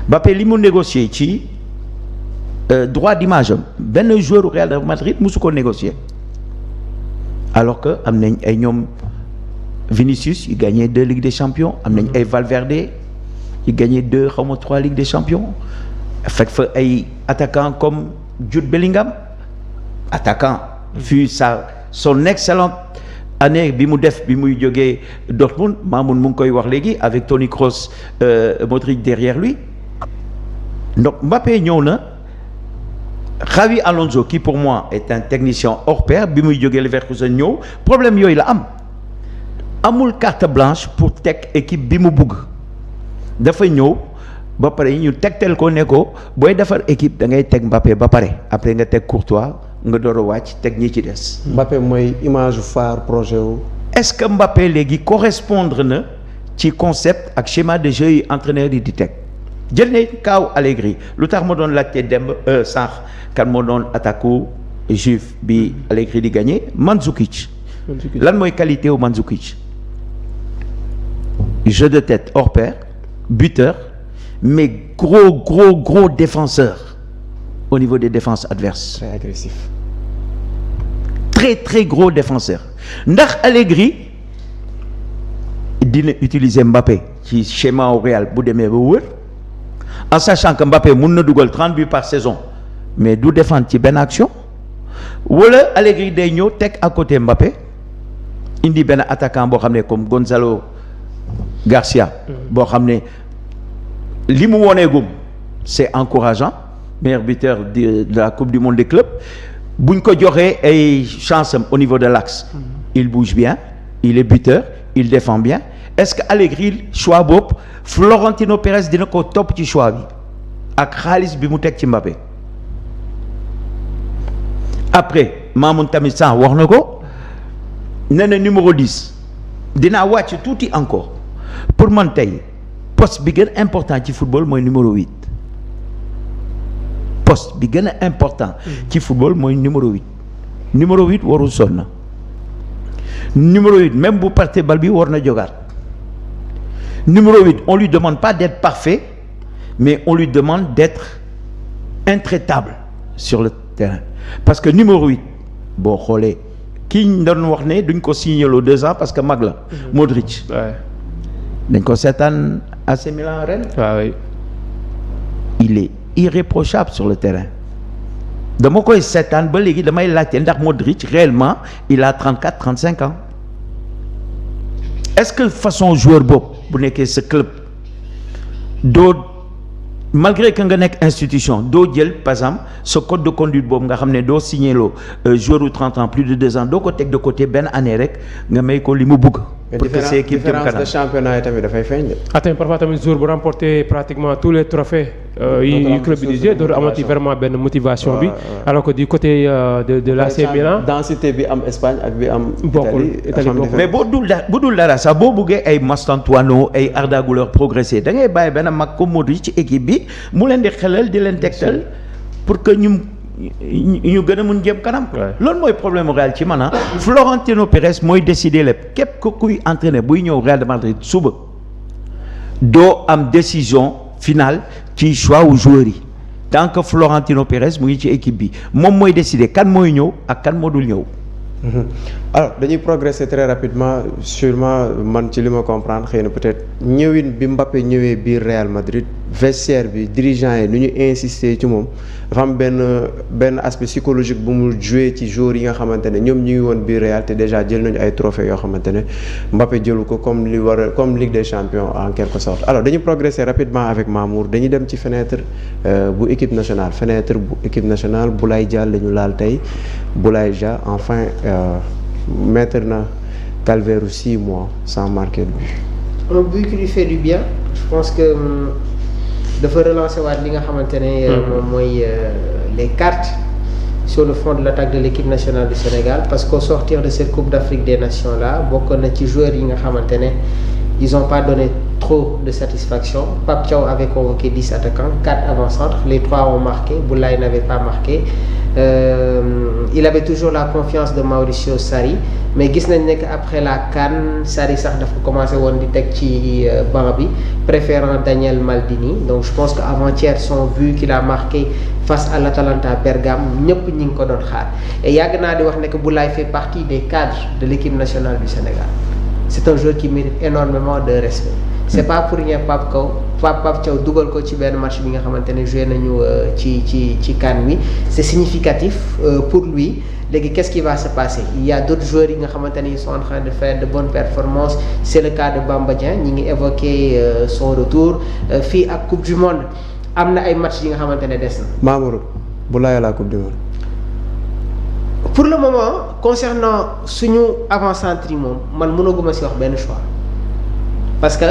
Mbappé li mu négocier ci droit d'image am benn joueur Real de Madrid musu ko négocier alors que am nañ ay ñoom Vinicius yu gagné 2 Ligues des Champions am nañ ay Valverde il gagné 2 xaw ma 3 Ligues des Champions fekk fa ay attaquant comme Jude Bellingham attaquant fut son excellente année bi mu def bi muy jógee Dortmund Mamoun mu ngi koy wax léegi avec Toni Kroos Modric derrière lui donc Mbappé ñëw na Xavi Alonso qui pour moi est un technicien hors pair bi muy jógee Leverkusen ñëw problème yooyu la am amul carte blanche pour teg équipe bi mu bugg dafa ñëw ba pare ñu tegtal ko ne ko booy defar équipe da ngay teg Mbappé ba pare après nga teg Courtois nga door a wàcc teg ñi ci des. Mbappé mooy image phare projet wu. est-ce que Mbappé léegi correspondre na ci concept ak schéma de jeu yi entraîneur yi di teg jël ne kaaw Allegri lu tax ma doon laajte demb sànq kan moo doon attaquant juif bi Allegri di gagné Mandzukic. lan mooy qualité wu Mandzukic jeu de tête hors pair buteur mais gros défenseur au niveau des défenses adverses. Très agressif. Très gros défenseur ndax Allegri dina utiliser Mbappé ci schéma au Real bu demee ba wër en sachant que Mbappé mun na dugal 30 buts par saison mais du défendre ci benn action wala Allegri day ñëw teg à côté Mbappé indi benn attaquant boo xam ne comme Gonzalo Garcia boo xam ne li mu woneegum c'est encourageant meilleur buteur de la Coupe du Monde des clubs buñ ko joxee ay chance am au niveau de l'axe il bouge bien il est buteur il défend bien est-ce que Allegri choix boobu Florentino Pérez dina ko topp ci choix bi ak xaalis bi mu teg ci Mbappé après Mamoun tamit sax wax na ko nee na numéro 10 dinaa wàcc tuuti encore pour man tey poste bi gën a important ci football mooy numéro 8 poste bi gën a important ci football mooy numéro 8 numéro 8 warul sonn numéro 8 même bu perte bal bi war na jogaat numéro 8 on lui demande pas d'être parfait mais on lui demande d'être intraitable sur le terrain parce que numéro 8 boo xoolee kii ñu doon wax ne duñ ko signaloo 2 ans parce que mag la Modric dañ ko seetaan AC Milan ren il est irréprochable sur le terrain dama koy seetaan ba léegi damay laajte ndax Modric réellement il a 34-35 ans est-ce que façon joueur boobu bu nekkee sa club doo malgré que nga nekk institution doo jël par exemple ce code de conduite boobu nga xam ne doo signé loo joueur ou 30 ans plus de 2 ans doo ko teg de côté benn année rek nga may ko li mu bëgg. pour que c'est équipe différence de championnat yi tamit dafay feeñ de. attends parfois tamit jour bu remporter pratiquement tous les trophées yi club bi di jouer dootu amati vraiment benn motivation bi alors que du côté de l'AC Milan densité bi am Espagne ak bi am Italie bokkul mais bu dul dara sax boo buggee ay Mastantuono ay Arda Güler progresser da ngay bàyyi benn mag comme Modric ci équipe bi mu leen di xelal di leen tegtal pour que ñu gën a mun jëm kanam. loolu mooy problème mu Real ci man Florentino Pérez mooy décider lépp képp ku kuy entraîner buy ñëw Real de Madrid suba doo am décision finale ci choix wu joueurs yi tant que Florentino Pérez mu ngi ci équipe bi moom mooy décider kan mooy ñëw ak kan moo dul ñëw. alors dañuy progresser très rapidement sûrement man ci li ma comprendre xëy na peut-être ñëwin bi Mbappé ñëwee biir Real Madrid vestiaire bi dirigeant yi nu ñu insister ci moom dafa am benn aspect psychologique bu mu joué ci joueurs yi nga xamante ne ñoom ñu ngi woon biir Real te déjà jël nañu ay trophées yoo xamante ne Mbappé jëlu ko comme Ligue des Champions en quelque sorte alors dañuy progresser rapidement avec Mamour dañuy dem ci fenêtre bu équipe nationale Boulaye Dia la ñu laal tey Boulaye Dia enfin mettre na calvaire 6 mois sans marquer de but. Un but qui lui fait du bien je pense que dafa relancer waat li nga xamante ne moom mooy les cartes sur le front de l'attaque de l'équipe nationale du Sénégal parce qu'au sortir de cette Coupe d'Afrique des Nations là bokk na ci joueurs yi nga xamante ne ils ont pas donné trop de satisfaction. Pape Thiaw avait convoqué 10 attaquants, 4 avant-centres, les 3 ont marqué, Boulaye n'avait pas marqué. Il avait toujours la confiance de Mauricio Sarri, mais gis nañ ne que après la CAN Sarri sax dafa commencé woon di teg ci banc bi, préférant Daniel Maldini. Donc je pense qu'avant-hier son but qu'il a marqué face à l'Atalanta Bergame ñëpp ñi ngi ko doon xaar. Et yàgg naa di wax ne que Boulaye fait partie des cadres de l'équipe nationale du Sénégal. C'est un joueur qui mérite énormément de respect. C'est pas pour rien Pape Thiaw dugal ko ci benn match bi nga xamante ne joué nañu ci CAN bi c'est significatif pour lui. Léegi qu'est-ce qui va se passer? Il y a d'autres joueurs yi nga xamante ne ils sont en train de faire de bonnes performances. C'est le cas de Bamba Dieng ñi ngi évoqué son retour fii ak Coupe du Monde am na ay match yi nga xamante ne des na. Mamour Boulaye la Coupe du Monde. Pour le moment concernant suñu avant-centre yi moom man mënaguma si wax benn choix parce que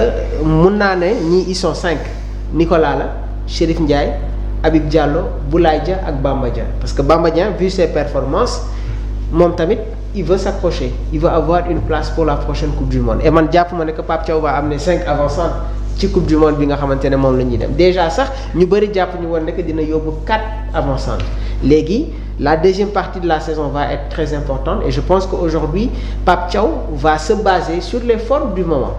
mun naa ne ñii ils sont 5 Nicolas la Chérif Ndiaye Habib Diallo Boulaye Dia ak Bamba Dieng parce que Bamba Dieng vu ses performances moom tamit il veut s'accrocher il veut avoir une place pour la prochaine coupe du monde et man jàpp ma ne que Pape Thiaw va amener 5 avant-centres ci coupe du monde bi nga xamante ne moom la ñuy dem déjà sax ñu bëri jàpp ñu woon ne que dina yóbbu 4 avant-centres léegi la deuxième partie de la saison va être très importante et je pense qu'aujourd'hui Pape Thiaw va se baser sur les formes du moment.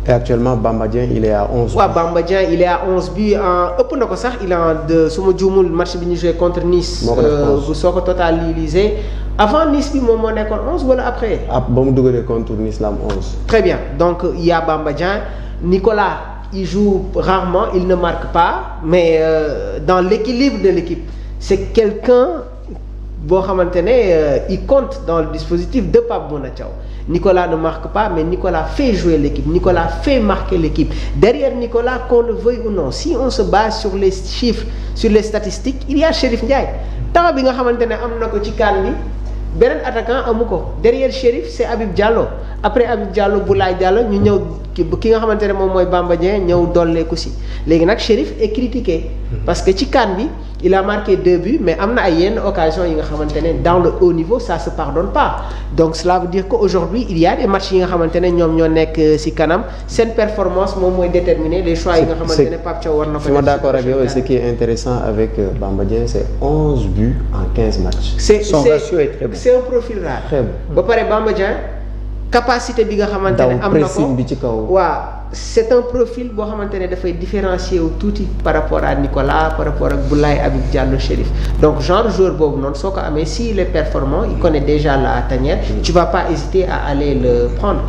Et actuellement Bamba Dieng il est à 11. waaw Bamba Dieng il est à 11 buts ëpp na ko sax il est en de su ma juumul match bi ñu joué contre Nice. bu soo ko totalisé avant Nice bi moom moo nekkoon 11 wala après. ba mu dugalee contre Nice la am 11. très bien donc il y a Bamba Dieng Nicolas il joue rarement il ne marque pas mais dans l'équilibre de l'équipe c'est quelqu'un boo xamante ne il compte dans le dispositif de Pape Bouna Thiaw. Nicolas ne marque pas mais Nicolas fait jouer l'équipe Nicolas fait marquer l'équipe derrière Nicolas qu'on le veuille ou non si on se base sur les chiffres sur les statistiques il y a Chérif Ndiaye temps bi nga xamante ne am na ko ci CAN bi beneen attaquant amu ko derrière Chérif c'est Habib Diallo après Habib Diallo Boulaye Diallo ñu ñëw ki nga xamante ne moom mooy Bamba Dieng ñëw dolleeku si léegi nag Chérif est critiqué parce que ci CAN bi il a marqué 2 buts mais am na ay yenn occasion yi nga xamante ne dans le haut niveau ça se pardonne pas donc cela veut dire qu'aujourd'hui il y a des matchs yi nga xamante ne ñoom ñoo nekk ci kanam seen performance moom mooy déterminer les choix yi nga xamante ne Pape Thiaw war na ko def. d'accord avec yow ce qui est intéressant avec Bamba Dieng c'est 11 buts en 15 matchs. Son ratio est très bon. c'est un profil rare. Très bon. ba pare Bamba Dieng capacité bi nga xamante ne am na ko bi ci kaw. waaw c'est un profil boo xamante ne dafay différencier wu tuuti par rapport à Nicolas par rapport ak Boulaye Habib Diallo Chérif donc genre joueur boobu noonu soo ko amee s'il est performant il connaît déjà la tanière tu vas pas hésiter à aller le prendre.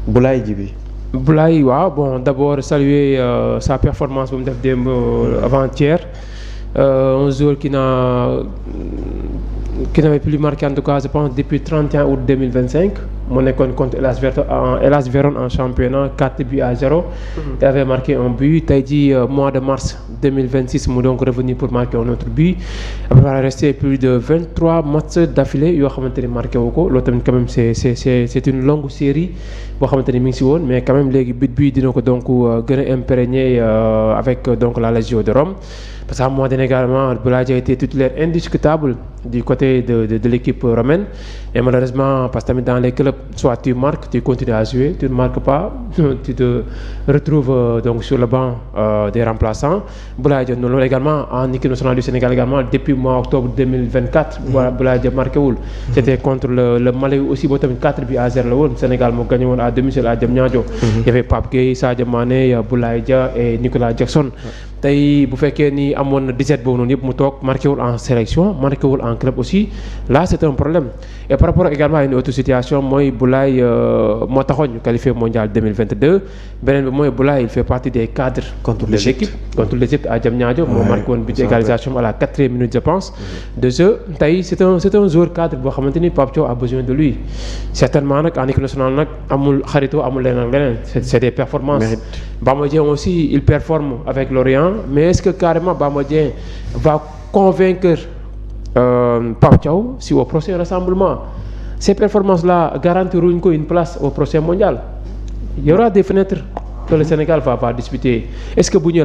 Boulaye Djibi. Boulaye waaw bon d'abord saluer sa performance bu mu def démb avant-hier un joueur qui n'avait plus marqué en tout cas je pense depuis 31 août 2025 mu nekkoon contre Hellas Vérone en championnat 4 buts à 0. Il avait marqué un but tey jii mois de mars 2026 mu donc revenu pour marquer un autre but après il resté plus de 23 matchs d'affilée yoo xamante ni marqué wu ko loolu tamit quand même c'est une longue série boo xamante ni mi ngi si woon mais quand même léegi but bi dina ko donc gën a imprégné avec donc la Lazio de Rome. Parce qu'à un moment donné également Boulaye Dia a été titulaire indiscutable du côté de l'équipe romaine et malheureusement parce que tamit dans les clubs soit tu marques tu continues à jouer tu ne marques pas tu te retrouves donc sur le banc des remplaçants. Boulaye Dia noonu également en équipe nationale du Sénégal également depuis mois octobre 2024 Boulaye Dia marqué wul. C'était contre le Mali aussi boo tamit 4 buts à 0 la woon Sénégal moo gagné woon à domicile à Diamniadio. Il y avait Pape Gueye Sadio Mané Boulaye Dia et Nicolas Jackson. Tey bu fekkee ni amoon na 17 boobu noonu yëpp mu toog marqué wul en sélection marqué wul en club aussi là c'est un problème et par rapport également à une autre situation mooy Boulaye moo taxoon ñu qualifié mondial 2022 beneen bi mooy Boulaye il fait partie des cadres contre l'Égypte à Diamniadio moo marqué woon but d'égalisation à la 4e minute je pense de jeu tey c'est un joueur cadre boo xamante ni Pape Thiaw a besoin de lui certainement nag en équipe nationale nag amul xaritoo amul leneen c'est des performances. Bamba Dieng aussi il performe avec Lorient mais est-ce que carrément Bamba Dieng va convaincre Pape Thiaw si au prochain rassemblement ces performances-là garantiront ko une place au prochain mondial. Il y aura des fenêtres que le Sénégal va disputer est-ce que bu ñëwee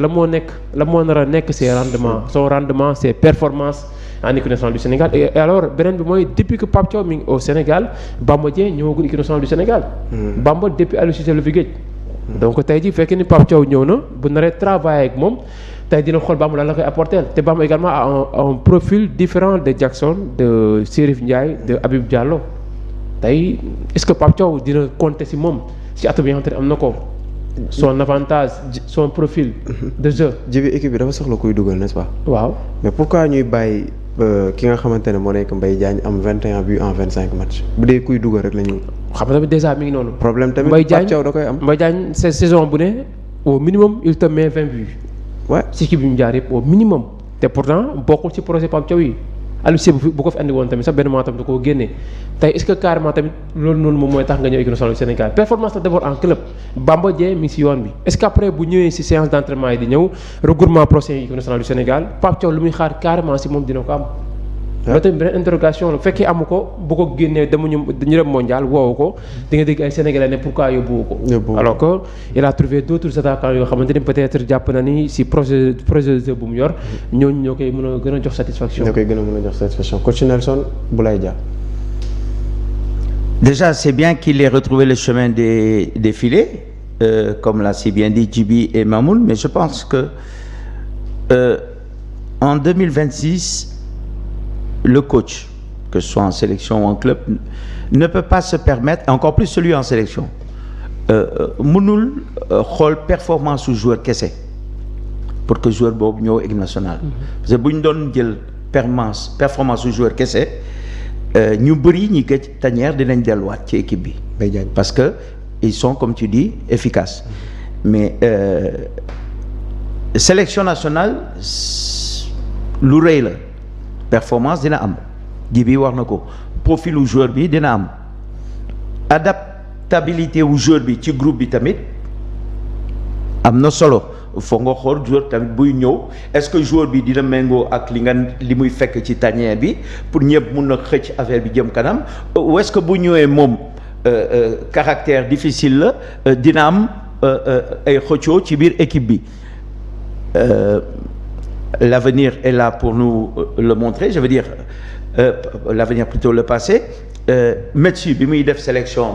la moo nar a nekk ses rendements son rendement ses performances en équipe nationale du Sénégal et alors beneen bi mooy depuis que Pape Thiaw mi ngi au Sénégal Bamba Dieng ñëwagul équipe nationale du Sénégal. Bamba depuis Aliou Cissé la fi géej. donc tey jii fekkee ni Pape Thiaw ñëw na bu naree travailler ak moom tey dina xool Bamba lan la koy apporter te Bamba également a un profil différent de Jackson de Chérif Ndiaye de Habib Diallo tey est-ce que Pape Thiaw dina compter si moom si atout bi nga xamante ne am na ko son avantage son profil de jeu. Jibi équipe bi dafa soxla kuy dugal n'est-ce pas. waaw mais pourquoi ñuy bàyyi ki nga xamante ne moo nekk Mbaye Diagne am 21 buts en 25 matchs bu dee kuy dugal rek la ñu. xam nga tamit déjà mi ngi noonu. problème tamit Mbaye Pape Thiaw da koy am. Mbaye Diagne cette saison bu ne au minimum il te met 20 buts. ouais ci équipe bi mu jaar yëpp au minimum te pourtant bokkul ci projet Pape Thiaw yi Aliou Cissé bu ko fi andi woon tamit sax benn mois tamit da koo génne tey est-ce que carrément tamit loolu noonu moom mooy tax nga ñëw équipe nationale du Sénégal performance la d'abord en club Bamba Dieng mi ngi si yoon bi est-ce que après bu ñëwee si séance d'entraînement yi di ñëw regroupement prochain équipe nationale du Sénégal Pape Thiaw lu muy xaar carrément si moom dina ko am. loolu tamit beneen interrogation la bu fekkee amu ko bu ko génnee dañu dem mondial woowu ko di nga dégg ay Sénégalais ne pourquoi yóbbuwu ko. alors que il a trouvé d'autres attaquants yoo xamante ni peut-être jàpp na ni si projet de jeu bu mu yor ñooñu ñoo koy mën a gën a jox satisfaction. ñoo koy gën a mën a jox satisfaction coach Nelson Boulaye Dia. Déjà, c'est bien qu'il ait retrouvé le chemin des filets, comme l'a si bien dit Djiby et Mamoun, mais je pense que en 2026, le coach, que ce soit en sélection ou en club, ne peut pas se permettre, encore plus celui en sélection, mënul xool performance su joueur kese pour que joueur boobu ñëw équipe nationale. Parce que bu ñu doon jël performance su joueur kese. ñu bëri ñi gëj tanière dinañ delluwaat ci équipe bi parce que ils sont comme tu dis efficaces mais sélection nationale lu rëy la performance dina am ji bi wax na ko profilu joueur bi dina am adaptabilité wu joueur bi ci groupe bi tamit am na solo foog nga xool joueur tamit buy ñëw est-ce que joueur bi dina méngoo ak li muy fekk ci tanière bi pour ñëpp mun na xëcc affaire bi jëm kanam ou est-ce que bu ñëwee moom caractère difficile la dina am ay xëccoo ci biir équipe bi l'avenir est là pour nous le montrer je veux dire l'avenir plutôt le passé Metsu bi muy def sélection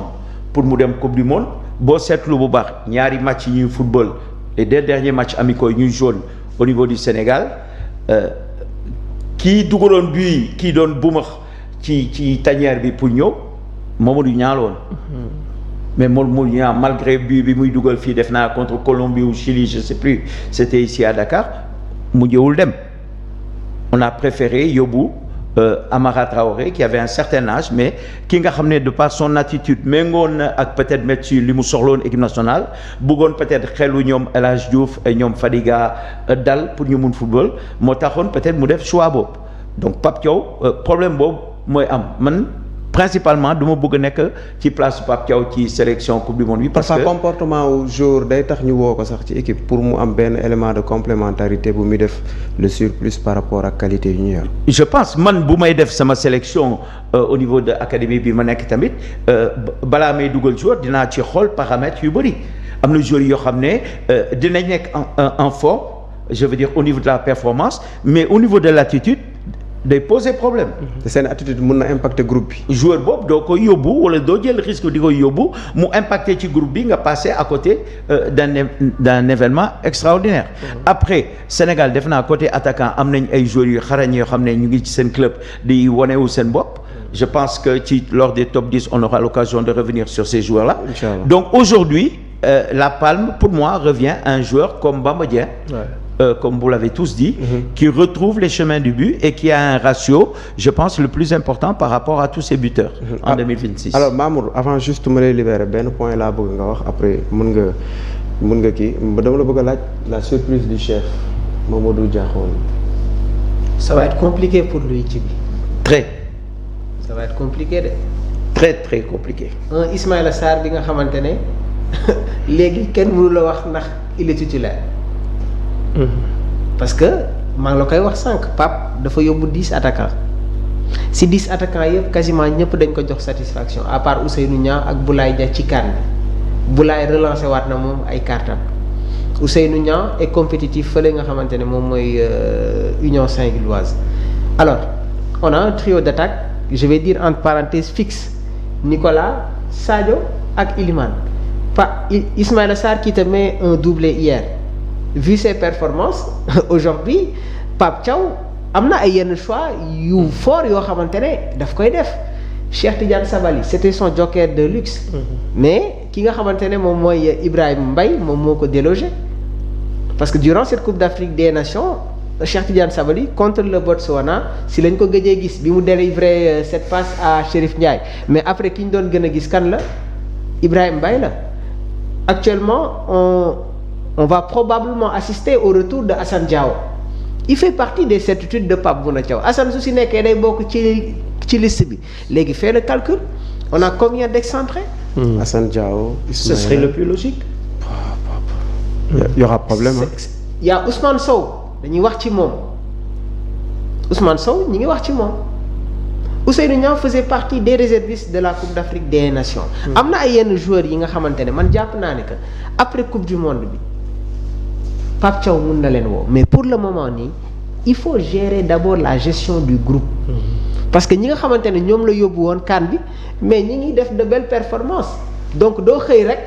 pour mu dem coupe du monde boo seetlu bu baax ñaari match yi ñuy football les deux derniers matchs amicaux yi ñuy joué au niveau du Sénégal kii dugaloon bii kii doon bumax ci tanière bi pour ñëw Mamadou Niang la woon mais Mamadou Niang malgré but bi muy dugal fii def naa contre Colombie ou Chili je sais plus c'était ici à Dakar mu jëwul dem on a préféré yóbbu Amara Traoré qui avait un certain âge mais ki nga xam ne de par son attitude méngoon na ak peut-être Metsu li mu soxloon équipe nationale bëggoon peut-être xelu ñoom El Hadj Diouf ñoom Fadiga dal pour ñu mun football moo taxoon peut-être mu def choix boobu donc Pape Thiaw problème boobu mooy am man principalement du ma bëgg a nekk ci place Pape Thiaw ci sélection coupe du monde bi parce que comportement wu jour day tax ñu woo ko sax ci équipe pour mu am benn élément de complémentarité bu muy def le surplus par rapport ak qualité yu ñu yor. je pense man bu may def sama sélection au niveau de académie bi ma nekk tamit balaa may dugal joueur dinaa ci xool paramètres yu bëri am na joueurs yoo xam ne dinañ nekk en forme je veux dire au niveau de la performance mais au niveau de l'attitude day poser problème. te seen attitude mun na impacter groupe bi. joueur boobu doo ko yóbbu wala doo jël risque di ko yóbbu mu impacter ci groupe bi nga passer à côté d'un événement extraordinaire. après Sénégal def naa côté attaquant am nañ ay joueurs yu xarañ yoo xam ne ñu ngi ci seen club di wanewu seen bopp. je pense que lors des top 10 on aura l'occasion de revenir sur ces joueurs-là. Inch'Allah. Donc aujourd'hui la palme pour moi revient à un joueur comme Bamba Dieng. Comme vous l'avez tous dit, qui retrouve les chemins du but et qui a un ratio, je pense, le plus important par rapport à tous ces buteurs en 2026. Alors Mamour, avant juste me libérer, benn point laa bëgg nga wax après mun nga kii dama la bëgg a laaj la surprise du chef Mamadou Diakhoune. Ça va être compliqué pour lui Djiby. Très. Ça va être compliqué de. Très très compliqué. Un Ismaïla Sarr bi nga xamante ne léegi kenn mënu la wax ndax il est titulaire. parce que maa ngi la koy wax sànq Pape dafa yóbbu 10 attaquants si 10 attaquants yëpp quasiment ñëpp dañ ko jox satisfaction à part Ousseynou Niang ak Boulaye Dia ci CAN bi Boulaye relancé waat na moom ay cartam Ousseynou Niang est compétitif fële nga xamante ne moom mooy Union Saint-Gilloise. Alors on a un trio d'attaque je vais dire entre parenthèses fixe Nicolas Sadio ak Iliman Ismaïla Sarr qui te met un doublé hier. Vu ses performances aujourd'hui Pape Thiaw am na ay yenn choix yu fort yoo xamante ne daf koy def Cheikh Tidiane Sabaly c'était son joker de luxe. mais ki nga xamante ne moom mooy Ibrahima Mbaye moom moo ko délogé parce que durant cette Coupe d'Afrique des Nations Cheikh Tidiane Sabaly contre le Botswana si lañ ko gëjee gis bi mu délivré cette passe à Chérif Ndiaye mais après ki ñu doon gën a gis kan la Ibrahima Mbaye la actuellement on va probablement assister au retour de Assane Diao il fait partie des certitudes de Pape Bouna Thiaw Assane su si nekkee day bokk ci liste bi léegi fais le calcul on a combien d'excentrés. Assane Diao. Ce serait le plus logique. Il y aura problème il y a Ousmane Sow dañuy wax ci moom Ousmane Sow ñi ngi wax ci moom Ousseynou Niang faisait partie des réservistes de la Coupe d'Afrique des Nations. am na ay yenn joueurs yi nga xamante ne man jàpp naa ne que après Coupe du Monde bi Pape Thiaw mun na leen woo mais pour le moment nii il faut gérer d'abord la gestion du groupe. parce que ñi nga xamante ne ñoom la yóbbu woon CAN bi mais ñi ngi def de belles performances donc doo xëy rek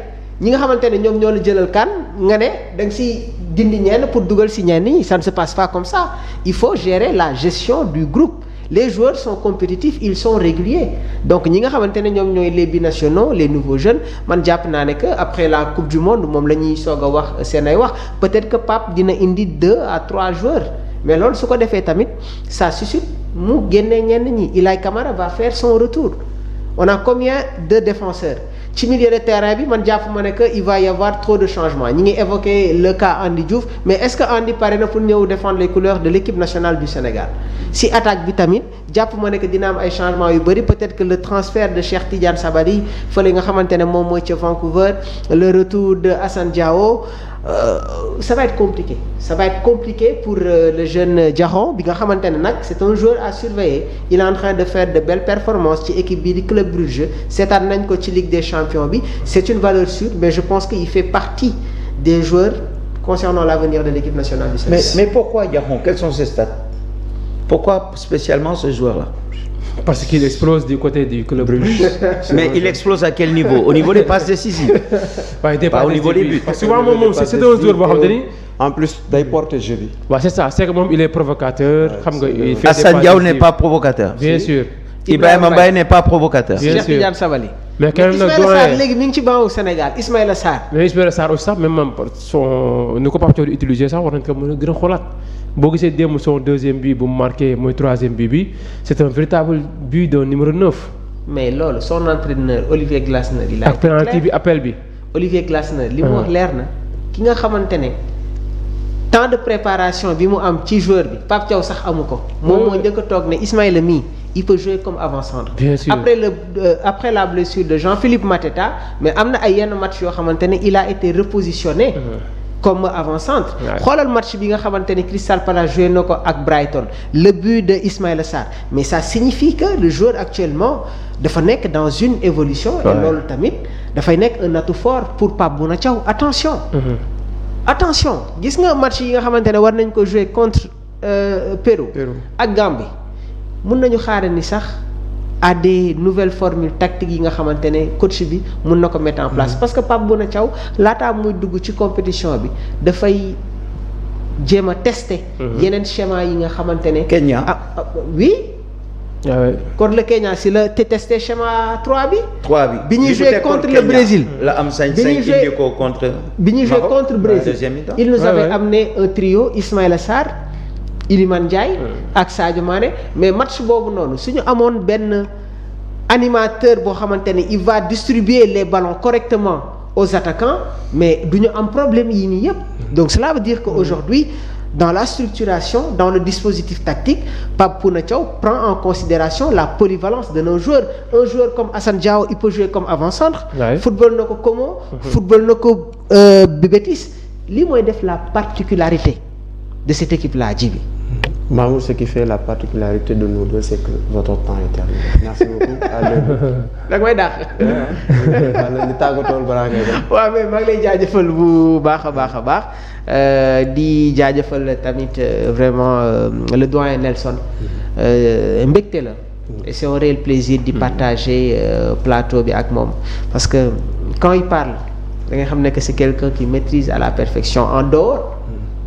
ñi nga xamante ne ñoom ñoo la jëlal CAN nga ne da nga si dindi ñenn pour dugal si ñenn ñi ça ne se passe pas comme ça il faut gérer la gestion du groupe. Les joueurs sont compétitifs, ils sont réguliers donc ñi nga xamante ne ñoom ñooy les binationaux les nouveaux jeunes man jàpp naa ne que après la coupe du monde moom la ñuy soog a wax seen ay wax peut-être que Pape dina indi 2 à 3 joueurs mais loolu su ko defee tamit ça suscite mu génnee ñenn ñi Ilaï Camara va faire son retour on a combien de défenseurs ci milieu de terrain bi man jàpp ma ne que il va y avoir trop de changements ñi ngi évoquer le cas Andy Diouf mais est-ce que Andy pare na pour ñëw défendre les couleurs de l'équipe nationale du Sénégal si attaque bi tamit jàpp ma ne que dina am ay changements yu bëri peut-être que le transfert de Cheikh Tidiane Sabali fële nga xamante ne moom mooy ca Vancouver le retour de Assane Diao ça va être compliqué pour le jeune Diakho bi nga xamante ne nag c'est un joueur à surveiller il est en train de faire de belles performances ci équipe bi di Club Brugge seetaan nañ ko ci Ligue des Champions bi c'est une valeur sûre mais je pense qu'il fait partie des joueurs concernant l'avenir de l'équipe nationale du Sénégal. Mais pourquoi Diakho? Quels sont ses stats? Pourquoi spécialement ce joueur-là? Parce qu'il explose du côté du Club Brugge. Mais il explose à quel niveau? Au niveau des passes décisives? Pas au niveau des buts. Parce que souvent moom c'est un joueur boo xam ne en plus day porter jeu bi. waaw c'est ça c'est que moom il est provocateur. xam nga il fait Assane Diao n'est pas provocateur. Bien sûr. Ibrahima Mbaye n'est pas provocateur. Bien Cheikh sûr. Tidiane Sabali. mais quand même nag Ismaïla Sarr léegi mi ngi ci banc au Sénégal Ismaïla Sarr. mais Ismaïla Sarr aussi sax même son ni ko Pape Thiaw di utiliser sax war nañ ko mën a gën a xoolaat boo gisee démb son deuxième but bu mu marqué mooy troisième but bi c'est un véritable but de numéro 9. mais loolu son entraîneur Olivier Glasner il a ak penalty bi appel bi. Olivier Glasner li mu wax leer na ki nga xamante ne temps de préparation bi mu am ci joueur bi Pape Thiaw sax amu ko. moom moo njëkk a toog ne Ismaïla mii il peut jouer comme avant-centre. Bien sûr. Après la blessure de Jean-Philippe Mateta mais am na ay yenn match yoo xamante ne il a été repositionné. Comme avant-centre. xoolal match bi nga xamante ne Crystal Palace joué na ko ak Brighton le but de Ismaïla Sarr mais ça signifie que le joueur actuellement dafa nekk dans une évolution. et loolu tamit dafay nekk un atout fort pour Pape Bouna Thiaw attention. attention gis nga match yi nga xamante ne war nañ ko jouer contre Pérou ak Gambie mun nañu xaare ni sax à des nouvelles formules tactiques yi nga xamante ne coach bi mun na ko mettre en place parce que Pape Bouna Thiaw laataa muy dugg ci compétition bi dafay jéem a tester yeneen schéma yi nga xamante ne Kenya oui waaw contre le Kenya si la te testé schéma 3 bi. 3 bi bi ñuy joué contre le Brésil. la am sañ-sañ indi ko contre. bi ñuy joué contre Brésil il nous avait amené un trio Ismaïla Sarr Iliman Ndiaye ak Sadio Mané mais match boobu noonu suñu amoon benn animateur boo xamante ne il va distribuer les ballons correctement aux attaquants mais du ñu am problème yii nii yëpp donc cela veut dire que aujourd'hui dans la structuration dans le dispositif tactique Pape Bouna Thiaw prend en considération la polyvalence de nos joueurs un joueur comme Assane Diao il peut jouer comme avant-centre football na ko Como football na ko Betis lii mooy def la particularité de cette équipe là Djibi. Mamour, ce qui fait la particularité de nous deux, c'est que votre temps est terminé. Merci beaucoup. da nga may dàq. li tàggatool balaa ngay def. waaw mais maa ngi lay jaajëfal bu baax a baax di jaajëfal tamit vraiment le doyen Nelson. mbégte la. et c'est un réel plaisir di partager plateau bi ak moom parce que quand il parle da nga xam ne que c'est quelqu'un qui maîtrise à la perfection en dehors.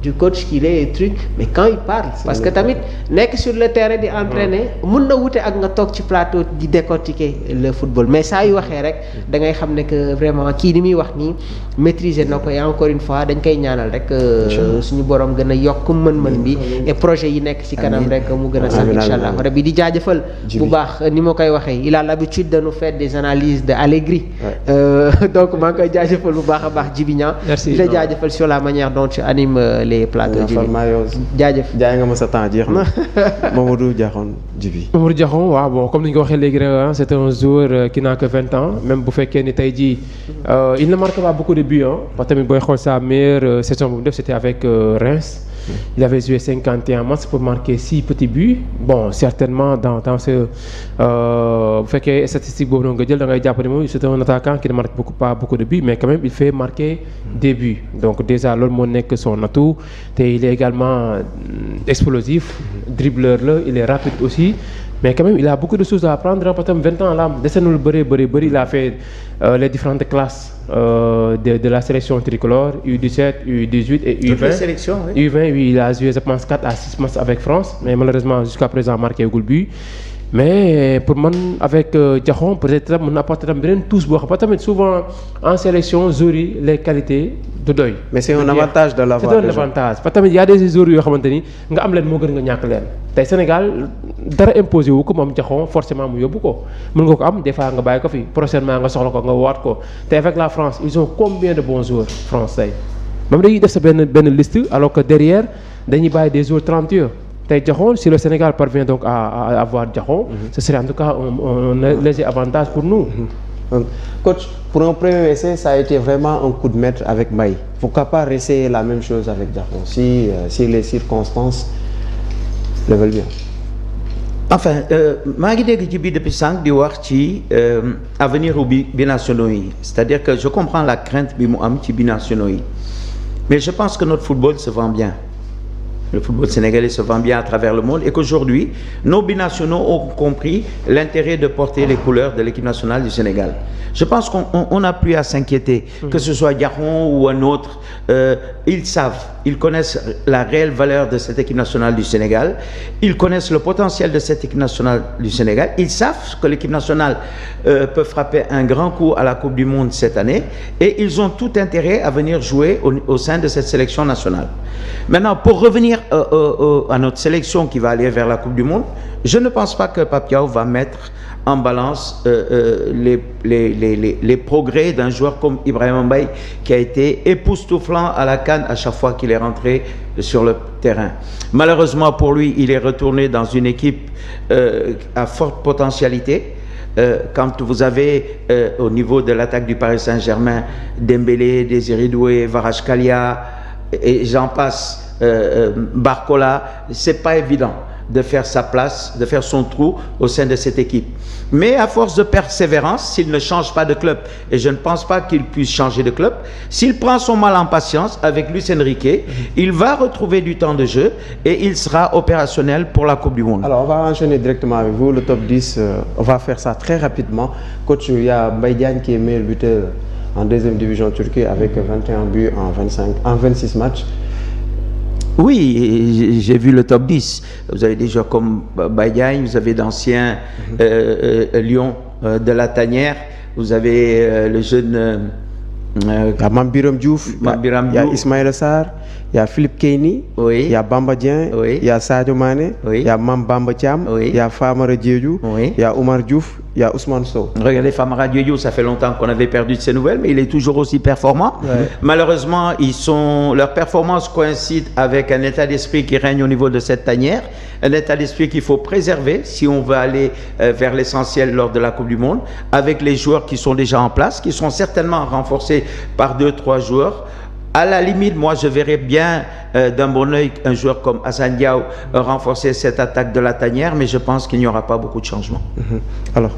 du coach qu'il est et truc mais quand il parle parce que tamit nekk sur le terrain di entraîner mun na wute ak nga toog ci plateau di décortiquer le football mais saa yu waxee rek da ngay xam ne que vraiment kii ni muy wax nii maîtriser na ko et encore une fois dañ koy ñaanal rek suñu borom gën a yokk mën-mën bi et projet yi nekk ci kanam rek mu gën a sax inchallah rabbi di jaajëfal bu baax ni ma koy waxee il a l'habitude de nous faire des analyses de Allegri donc maa ngi koy jaajëfal bu baax a baax Djibi Niang di la jaajëfal sur la manière dont tu animes les plateaux Djibi jaajëf jaay nga ma sa temps jeex na Mamadou Diakhone Djibi. Mamadou Diakhone waaw bon comme ni nga ko waxee léegi rek c'est un joueur qui n'a que 20 ans même bu fekkee ni tey jii il ne marque pas beaucoup de buts parce que tamit booy xool sa meilleure saison bu mu def c'était avec Reims Il avait joué 51 matchs pour marquer 6 petits buts. Bon, certainement dans ce fait que statistique boobu nga jël da ngay jàpp ne moom c'est un attaquant qui ne marque pas beaucoup de buts, mais quand même il fait marquer des buts. Donc déjà loolu moo nekk son atout te il est également explosif, dribbleur là, il est rapide aussi. Mais quand même, il a beaucoup de choses à apprendre. Parce que 20 ans, là, il a fait les différentes classes de la sélection tricolore, U17, U18 et U20. Toutes les sélections, oui. U20, oui, il a joué, je pense, 4 à 6 matchs avec France. Mais malheureusement, jusqu'à présent, marqué au but. Mais pour moi, avec Diakhoum, peut-être on apporte une touche. Parce que souvent, en sélection, Zori, les qualités de deuil. Mais c'est un avantage de l'avoir. C'est un avantage. Parce qu'il y a des joueurs qui ont des nga am leen moo gën nga ñàkk leen tey Sénégal dara imposé wu ko moom Diakhoum forcément mu yóbbu ko mën nga ko am des fois nga bàyyi ko fi prochainement nga soxla ko nga waat ko te avec la France ils ont combien de bons joueurs français même dañuy def sa benn liste alors que derrière dañuy bàyyi des joueurs talentueux tey Diakhoum si le Sénégal parvient donc à avoir Diakhoum ce serait en tout cas un léger avantage pour nous. Coach, pour un premier essai, ça a été vraiment un coup de maître avec Mbaye. Pourquoi pas réessayer la même chose avec Diakhoum si les circonstances le veulent bien. Enfin maa ngi dégg ci biir depuis sànq di wax ci avenir u binationaux yi, c'est-à-dire que je comprends la crainte bi mu am ci binationaux yi, mais je pense que notre football se vend bien. Le football sénégalais se vend bien à travers le monde et qu'aujourd'hui, nos binationaux ont compris l'intérêt de porter les couleurs de l'équipe nationale du Sénégal. Je pense qu'on n'a plus à s'inquiéter, que ce soit Diakhoum ou un autre. Ils savent, ils connaissent la réelle valeur de cette équipe nationale du Sénégal. Ils connaissent le potentiel de cette équipe nationale du Sénégal. Ils savent que l'équipe nationale peut frapper un grand coup à la Coupe du Monde cette année. Et ils ont tout intérêt à venir jouer au sein de cette sélection nationale. Maintenant, pour revenir à notre sélection qui va aller vers la Coupe du Monde, je ne pense pas que Pape Thiaw va mettre en balance les progrès d'un joueur comme Ibrahima Mbaye qui a été époustouflant à la CAN à chaque fois qu'il est rentré sur le terrain. Malheureusement pour lui, il est retourné dans une équipe à forte potentialité. Quand vous avez au niveau de l'attaque du Paris Saint-Germain Dembélé, Désiré Doué, Kvaratskhelia et j'en passe, Barcola, c'est pas évident de faire sa place, de faire son trou au sein de cette équipe. Mais à force de persévérance, s'il ne change pas de club, et je ne pense pas qu'il puisse changer de club, s'il prend son mal en patience avec Luis Enrique, il va retrouver du temps de jeu et il sera opérationnel pour la Coupe du Monde. Alors on va enchaîner directement avec vous, le top 10, on va faire ça très rapidement. Coach, il y a Mbaye Diagne qui est meilleur buteur en deuxième division turque avec 21 buts en 26 matchs. Oui, j'ai vu le top 10. Vous avez des joueurs comme Mbaye Diagne, vous avez d'anciens Lions de la Tanière, vous avez le jeune... il y a Mambiram Diouf, il y a Ismaïla Sarr, il y a Philippe Keyni, oui. Il y a Bamba Dieng, oui. Il y a Sadio Mané, oui. Il y a Mam Bamba Thiam, oui. Il y a Famara Diédhiou, oui. Il y a Oumar Diouf, il y a Ousmane Sow. Regardez Famara Diédhiou, ça fait longtemps qu'on avait perdu de ses nouvelles, mais il est toujours aussi performant. Ouais. Malheureusement, leur performance coïncide avec un état d'esprit qui règne au niveau de cette tanière, un état d'esprit qu'il faut préserver si on veut aller vers l'essentiel lors de la Coupe du Monde, avec les joueurs qui sont déjà en place, qui seront certainement renforcés par 2-3 joueurs. À la limite, moi, je verrais bien d'un bon œil un joueur comme Assane Diao renforcer cette attaque de la tanière, mais je pense qu'il n'y aura pas beaucoup de changements. Alors,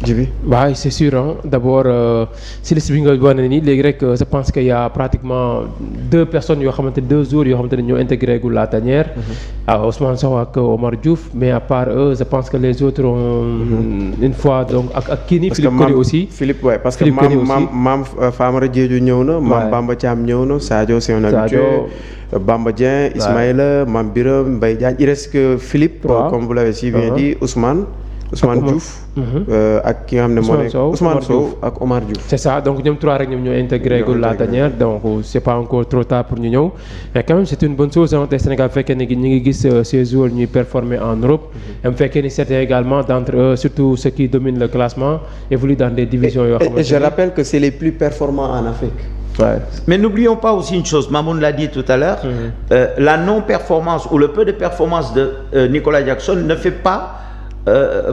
Djibi? Oui, c'est sûr. Hein. D'abord, si le Sibinga je pense qu'il y a pratiquement 2 personnes, 2 jours qui ont intégré la tanière, Ousmane Sow et Omar Diouf, mais à part eux, je pense que les autres ont une fois, donc, à Kini, Philippe Kony aussi. Philippe, ouais, parce que Mam Famara Diédhiou ñëw na, Mam Bamba Thiam ñëw na, Sadio c'est un habitué, Bamba Dieng, Ismaïla, Mam Biram, Mbaye Diagne, il reste que Philippe, comme vous l'avez si bien dit, Ousmane Diouf, ak ki nga xam ne moo nekk Ousmane Sow ak Omar Diouf. C'est ça, donc ñoom 3 rek ñoom ñoo intégré la tanière, donc c'est pas encore trop tard pour ñu ñëw, mais quand même c'est une bonne chose te Sénégal fekkee ne ñu ngi gis ces joueurs ñuy performer en Europe, et mu fekkee ni certains également d'entre eux, surtout ceux qui dominent le classement, évoluent dans des divisions yoo xamante ne. Et je rappelle que c'est les plus performants en Afrique. Ouais. Mais n'oublions pas aussi une chose, Mamoun l'a dit tout à l'heure, la non-performance ou le peu de performance de Nicolas Jackson ne fait pas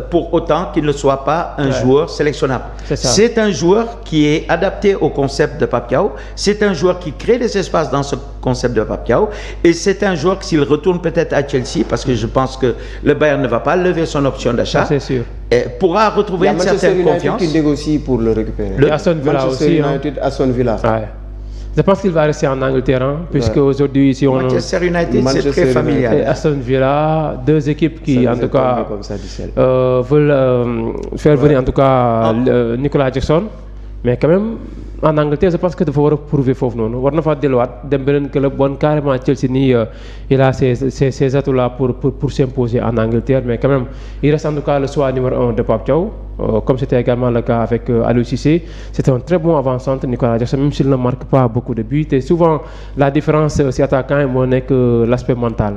pour autant qu'il ne soit pas un joueur sélectionnable. C'est ça. C'est un joueur qui est adapté au concept de Pape Thiaw. C'est un joueur qui crée des espaces dans ce concept de Pape Thiaw. Et c'est un joueur qui, s'il retourne peut-être à Chelsea, parce que je pense que le Bayern ne va pas lever son option d'achat, c'est sûr. pourra retrouver une certaine confiance. Qui négocie pour le récupérer. Et Aston Villa Manchester aussi. United, Aston Villa. Ouais. Je pense qu'il va rester en Angleterre, puisque aujourd'hui, si on... Manchester United, c'est Manchester très familial. Et Aston Villa, deux équipes qui, en tout cas, comme ça, veulent faire venir, en tout cas, Nicolas Jackson. Mais quand même, en Angleterre, je pense que dafa war a prouver foofu noonu war na fa delluwaat dem beneen club bon carrément Chelsea nii il a ces atouts là pour s'imposer en Angleterre, mais quand même il reste en tout cas le choix numéro 1 de Pape Thiaw, comme c'était également le cas avec Aliou Cissé. C'est un très bon avant-centre Nicolas Jackson, même s'il ne marque pas beaucoup de buts. Et souvent la différence si attaquant moo nekk l'aspect mental.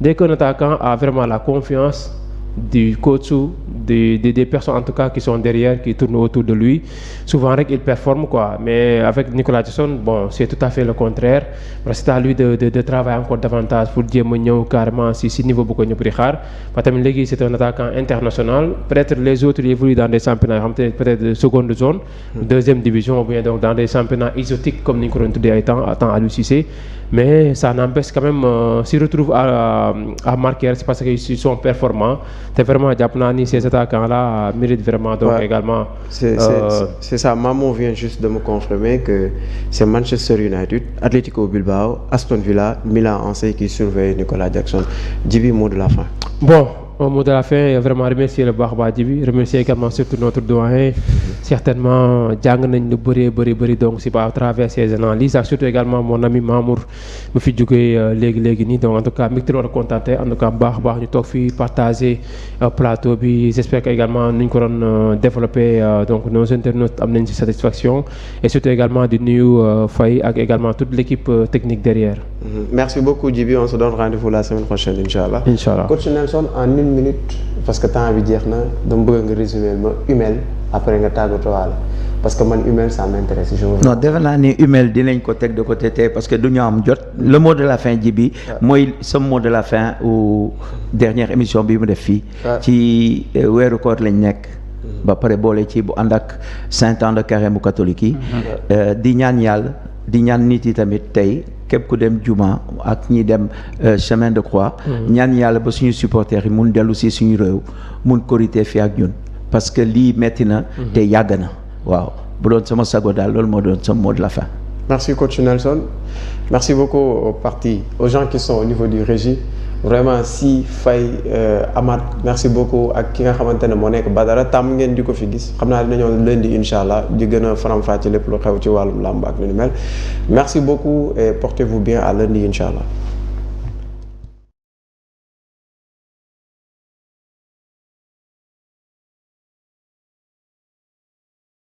Dès qu'un attaquant a vraiment la confiance du coach ou des personnes en tout cas qui sont derrière, qui tournent autour de lui, souvent il performe quoi. Mais avec Nicolas Jackson, bon, c'est tout à fait le contraire. C'est à lui de travailler encore davantage pour dire carrément si niveau beaucoup de xaar. Parce que c'est un attaquant international. Peut-être les autres ils évoluent dans des championnats peut-être de seconde zone, deuxième division ou bien donc dans des championnats exotiques comme Nicolas temps à l'UCC. Mais ça n'empêche quand même s'ils retrouvent à marquer, c'est parce qu'ils sont performants. C'est vraiment ces attaquants-là méritent vraiment donc également. C'est ça. Maman vient juste de me confirmer que c'est Manchester United, Atlético Bilbao, Aston Villa, Milan AC qui surveillent Nicolas Jackson. Djibi, mot de la fin. Bon, au mot de la fin, vraiment remercier le Barba Djibi, remercier également surtout notre doyen. Certainement, jàng nañ lu bëri donc c'est pas à travers ces analyses, surtout également mon ami Mamour mu fi jógee léegi nii. Donc en tout cas mbégte la war a contenté en tout cas baax ñu toog fii partager plateau bi. J'espère que également nuñ ko doon développer donc nos internautes am nañ ci satisfaction, et surtout également di nuyu Faye ak également toute l'équipe technique derrière. Merci beaucoup Djibi, on se donne rendez-vous la semaine prochaine Inch'Allah. Coach Nelson, en 1 minute parce que temps bi jeex na dama bëgg nga résumer ma Umel après nga tàggatoo waale parce que man Umel ça m'intéresse. Non, defe naa ni Umel dinañ ko teg de côté tey parce que du ñu am jot. Le mot de la fin Djibi mooy sama mot de la fin ou dernière émission bi mu def fii ci weeru koor lañ nekk. ba pare boole ci bu ànd ak 5 ans de carême catholique yi. di ñaan yàlla di ñaan nit yi tamit tey képp ku dem juma ak ñi dem chemin de croix. ñaan yàlla ba suñu supporters yi mun dellu si suñu réew mun korité fi ak ñun parce que lii metti na te yàgg na. waaw bu doon sama sago daal loolu moo doon sama mot de la fin. Merci coach Nelson, merci beaucoup aux gens qui sont au niveau du régie. Vraiment si Faye Amath merci beaucoup ak ki nga xamante ne moo nekk Badara tàmm ngeen di ko fi gis xam naa dinañoo lundi incha allah di gën a faram-fàcce lépp lu xew ci wàllum làmb ak lu ni mel. Merci beaucoup et portez-vous bien à lundi incha allah.